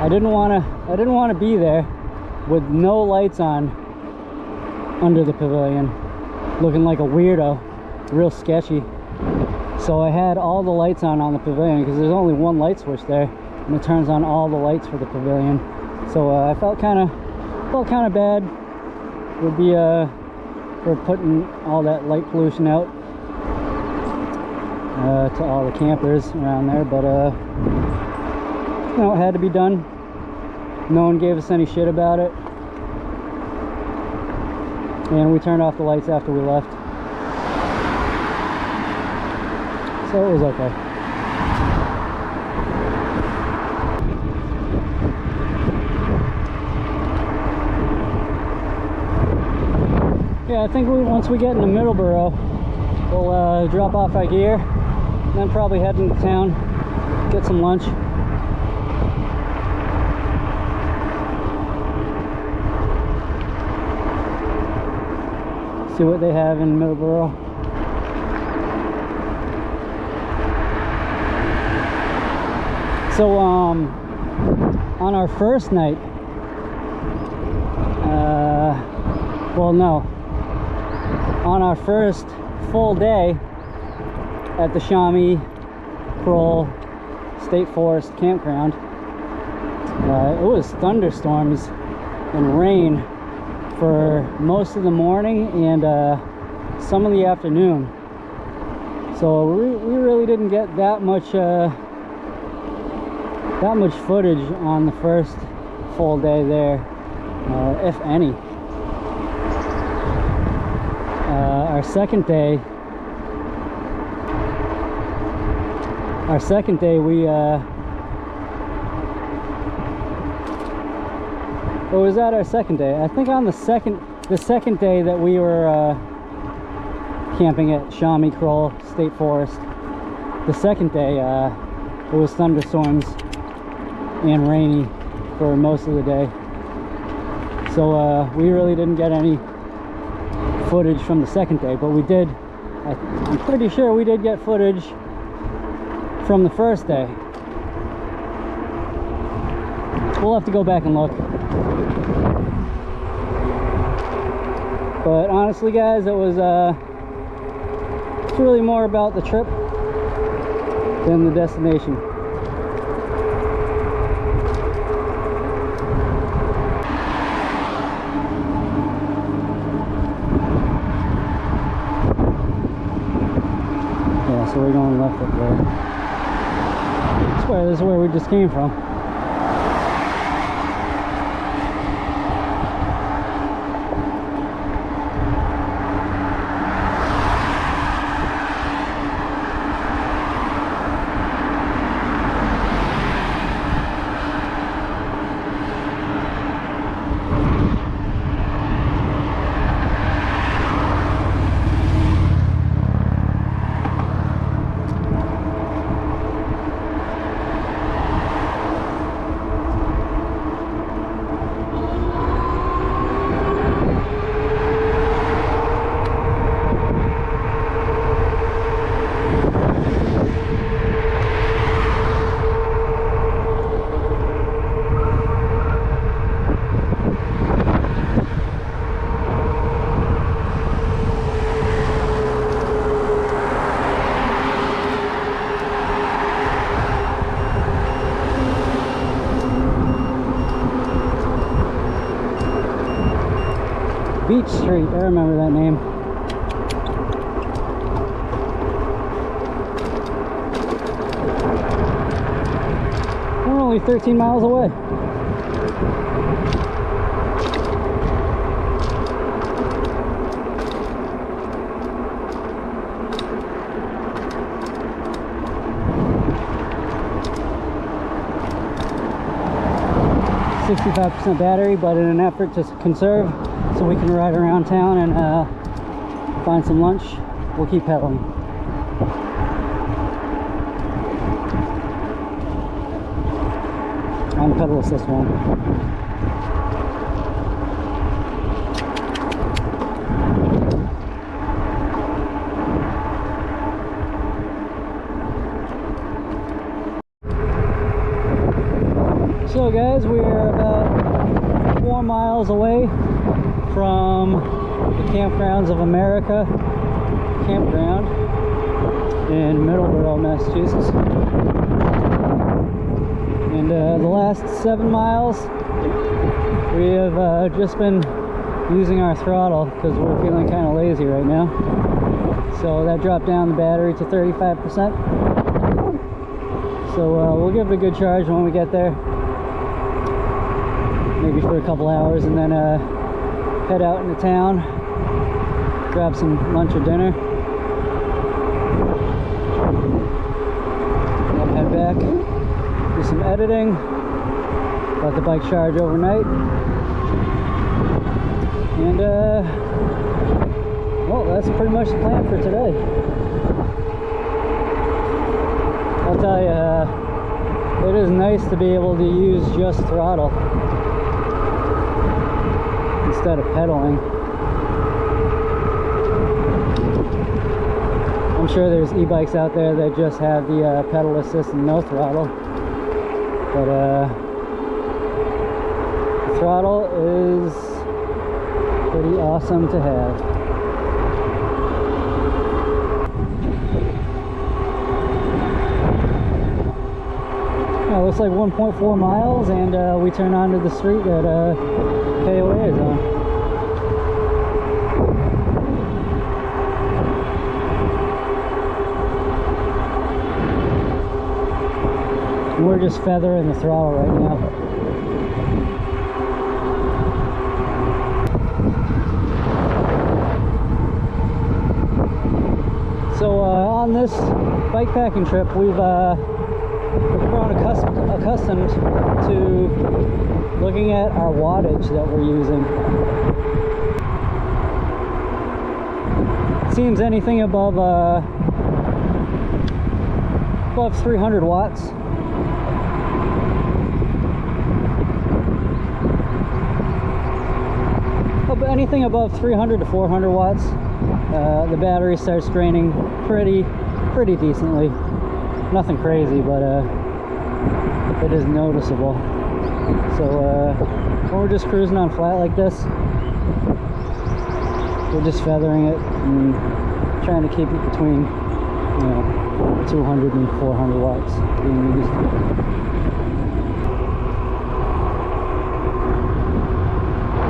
didn't want to be there with no lights on under the pavilion, looking like a weirdo, real sketchy. So I had all the lights on the pavilion because there's only one light switch there, and it turns on all the lights for the pavilion. So I felt kind of bad with the for putting all that light pollution out to all the campers around there, but you know, it had to be done. No one gave us any shit about it, and we turned off the lights after we left, so it was okay. Yeah, I think once we get into Middleborough, we'll drop off our gear and then probably head into town, get some lunch. See what they have in Middleborough. So on our first night, well, no, on our first full day at the Chamois Kroll State Forest Campground, it was thunderstorms and rain for most of the morning and some of the afternoon. So we really didn't get that much footage on the first full day there, if any. Our second day we or was that our second day? I think on the second day that we were camping at Chamois Kroll State Forest, the second day it was thunderstorms and rainy for most of the day. So we really didn't get any footage from the second day, but we did, I'm pretty sure we did get footage from the first day. We'll have to go back and look. But honestly, guys, it was it's really more about the trip than the destination. Yeah, so we're going left up there. I swear this is where we just came from. Beach Street, I remember that name. We're only 13 miles away. 65% battery, but in an effort to conserve so we can ride around town and find some lunch, we'll keep pedaling. On the pedal assist one. So guys, we are about 4 miles away from the Campgrounds of America campground in Middleborough, Massachusetts. And the last 7 miles we have just been using our throttle because we're feeling kind of lazy right now. So that dropped down the battery to 35%. So we'll give it a good charge when we get there. Maybe for a couple hours, and then head out into town, grab some lunch or dinner, and head back, do some editing, let the bike charge overnight, and well, that's pretty much the plan for today. I'll tell you, it is nice to be able to use just throttle instead of pedaling. I'm sure there's e-bikes out there that just have the pedal assist and no throttle, but the throttle is pretty awesome to have. It looks like 1.4 miles, and we turn onto the street that KOA is on. We're just feathering the throttle right now. So on this bikepacking trip, we've grown accustomed to looking at our wattage that we're using. It seems anything above 300 watts anything above 300 to 400 watts, the battery starts draining pretty decently. Nothing crazy, but it is noticeable. So when we're just cruising on flat like this, we're just feathering it and trying to keep it between, 200 and 400 watts being used.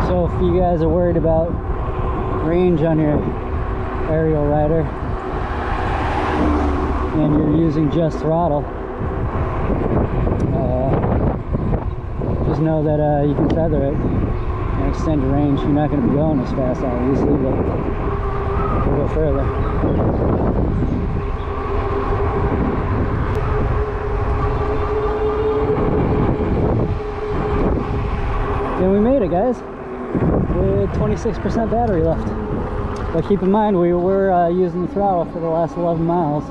So if you guys are worried about range on your Ariel rider and you're using just throttle, just know that you can feather it and extend your range. You're not going to be going as fast, obviously, but we'll go further. And we made it, guys. With 26% battery left. But keep in mind, we were using the throttle for the last 11 miles.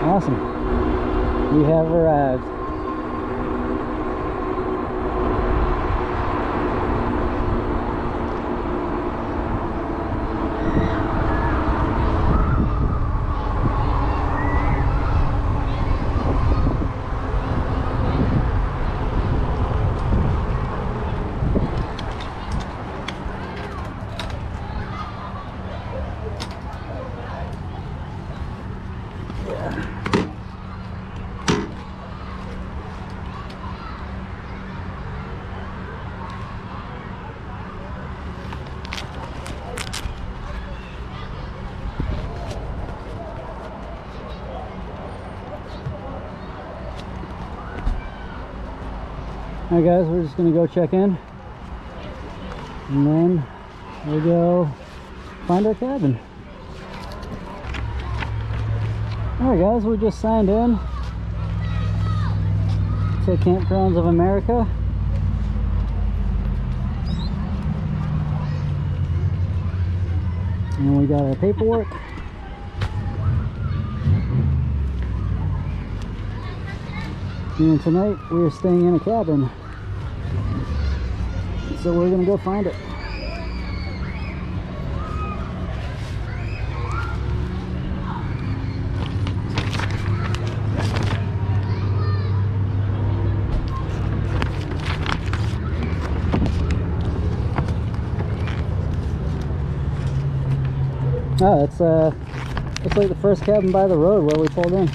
Awesome. We have arrived. Alright guys, we're just going to go check in and then we'll go find our cabin. Alright guys, we just signed in to Campgrounds of America. And we got our paperwork. And tonight we are staying in a cabin. So we're gonna go find it. Oh, it's like the first cabin by the road where we pulled in.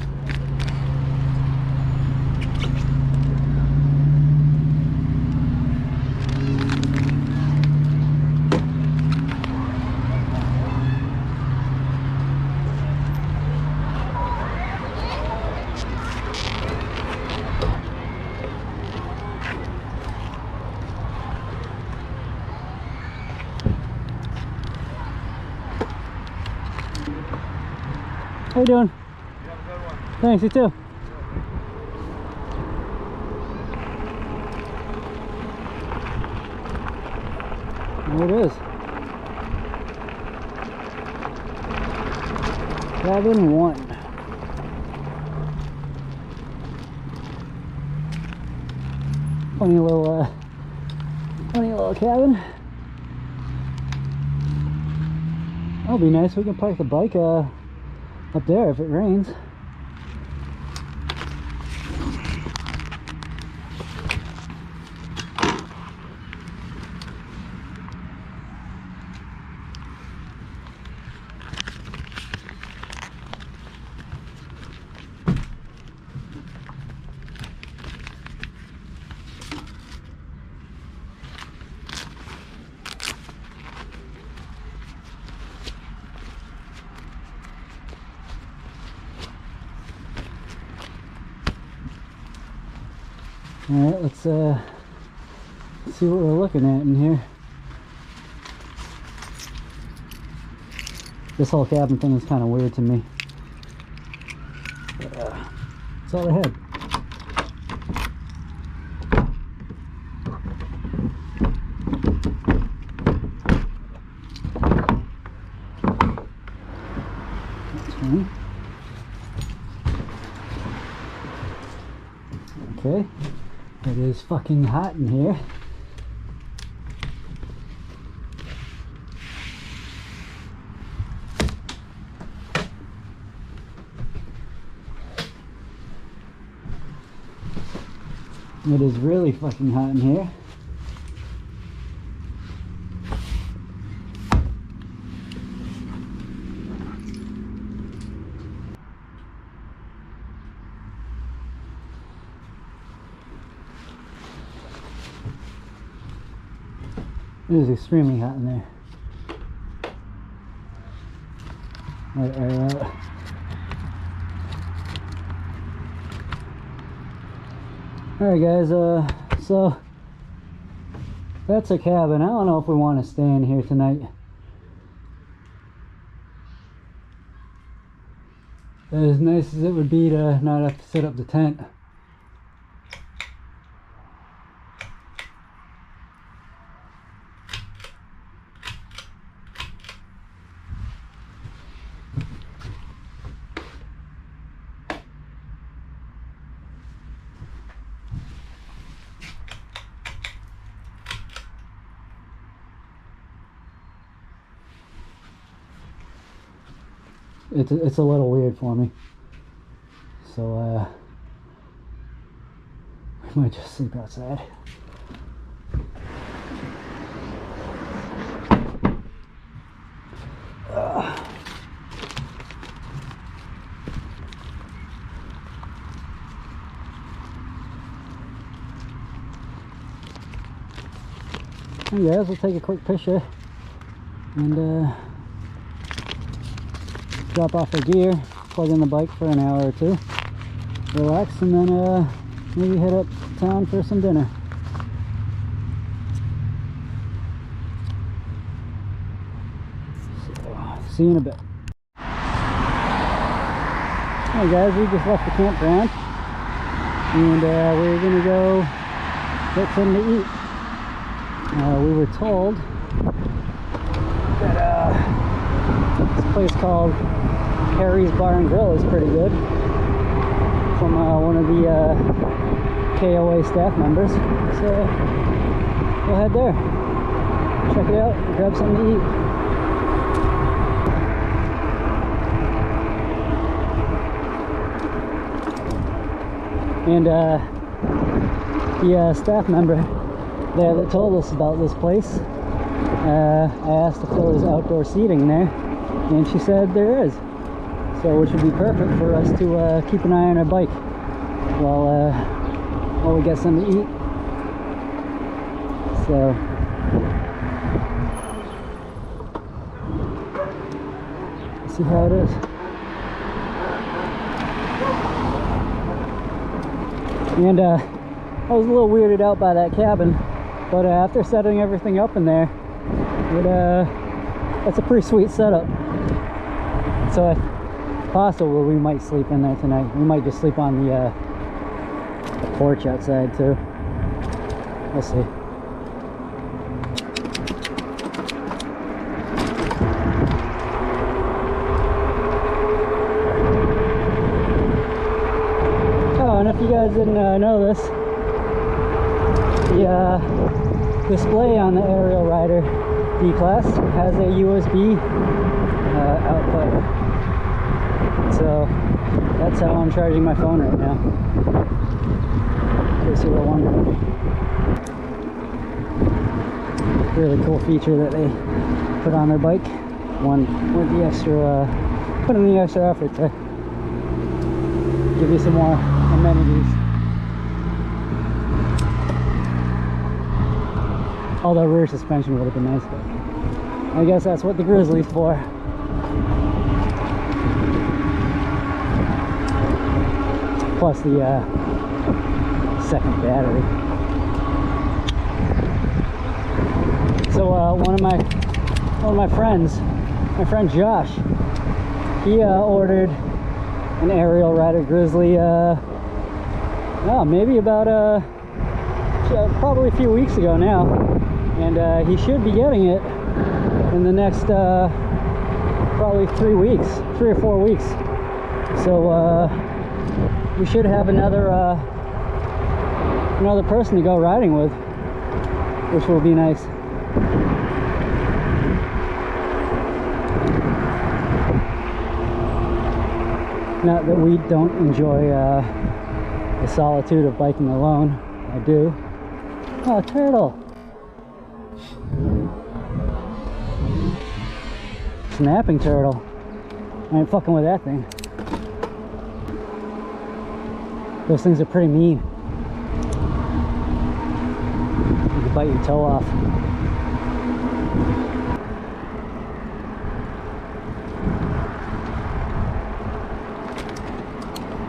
How you doing?
You have a good one.
Thanks, you too. There it is. Cabin 1. Funny little cabin. That'll be nice. We can park the bike up there if it rains. Alright, let's see what we're looking at in here. This whole cabin thing is kind of weird to me. But, that's all I had. That's fine. Okay. It is fucking hot in here. It is really fucking hot in here. It is extremely hot in there. Alright, Ariel. Alright guys, so that's a cabin. I don't know if we want to stay in here tonight. As nice as it would be to not have to set up the tent. It's a little weird for me, so we might just sleep outside. Hey guys, we'll take a quick picture and drop off our gear, plug in the bike for an hour or two, relax, and then maybe head up to town for some dinner. So, see you in a bit. Hey guys, we just left the campground and we're gonna go get something to eat. We were told that this place called Harry's Bar and Grill is pretty good, from one of the KOA staff members. So we'll head there, check it out, grab something to eat. And the staff member there that told us about this place, I asked if there was outdoor seating there, and she said there is. So which would be perfect for us to keep an eye on our bike while we get something to eat. So let's see how it is. And I was a little weirded out by that cabin, but after setting everything up in there, it's a pretty sweet setup. So if possible, we might sleep in there tonight. We might just sleep on the porch outside too. We'll see. And if you guys didn't know this, the display on the Ariel Rider D-Class has a USB output. So that's how I'm charging my phone right now, in case you were wondering. Really cool feature that they put on their bike. One with the extra, put in the extra effort to give you some more amenities. Although rear suspension would have been nice, but I guess that's what the Grizzly's for. Plus the second battery. So one of my friends, my friend Josh, he ordered an Ariel Rider Grizzly maybe about probably a few weeks ago now, and he should be getting it in the next probably 3 or 4 weeks. So we should have another person to go riding with, which will be nice. Not that we don't enjoy the solitude of biking alone. I do. Oh, a turtle! Snapping turtle. I ain't fucking with that thing. Those things are pretty mean. You can bite your toe off.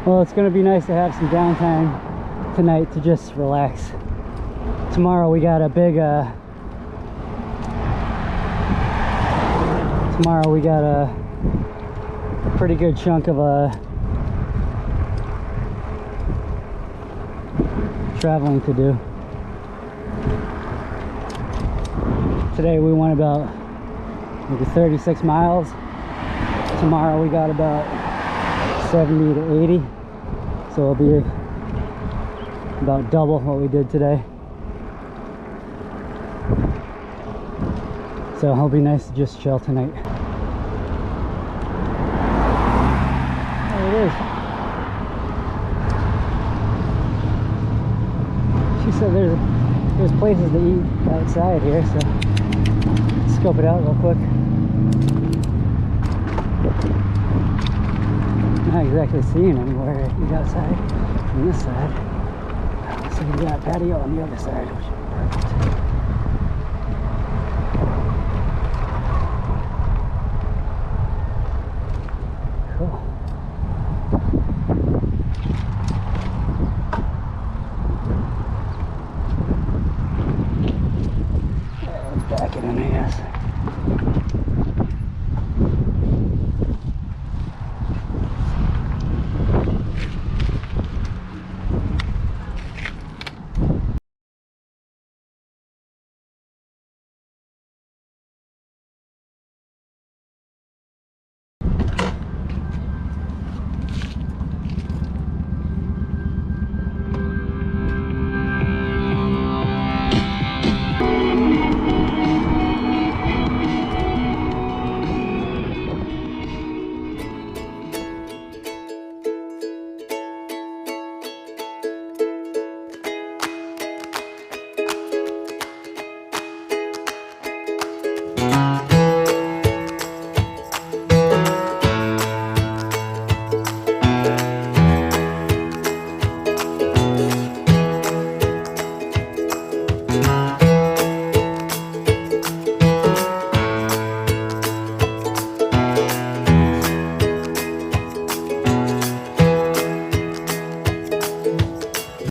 Well, it's going to be nice to have some downtime tonight to just relax. Tomorrow we got a big, pretty good chunk of traveling to do. Today we went about maybe 36 miles. Tomorrow we got about 70 to 80, so it'll be about double what we did today. So it'll be nice to just chill tonight. There it is. She said there's places to eat outside here, so let's scope it out real quick. Not exactly seeing anywhere to eat outside from this side. So we got a patio on the other side, which would be perfect. Cool. Back it in, I guess.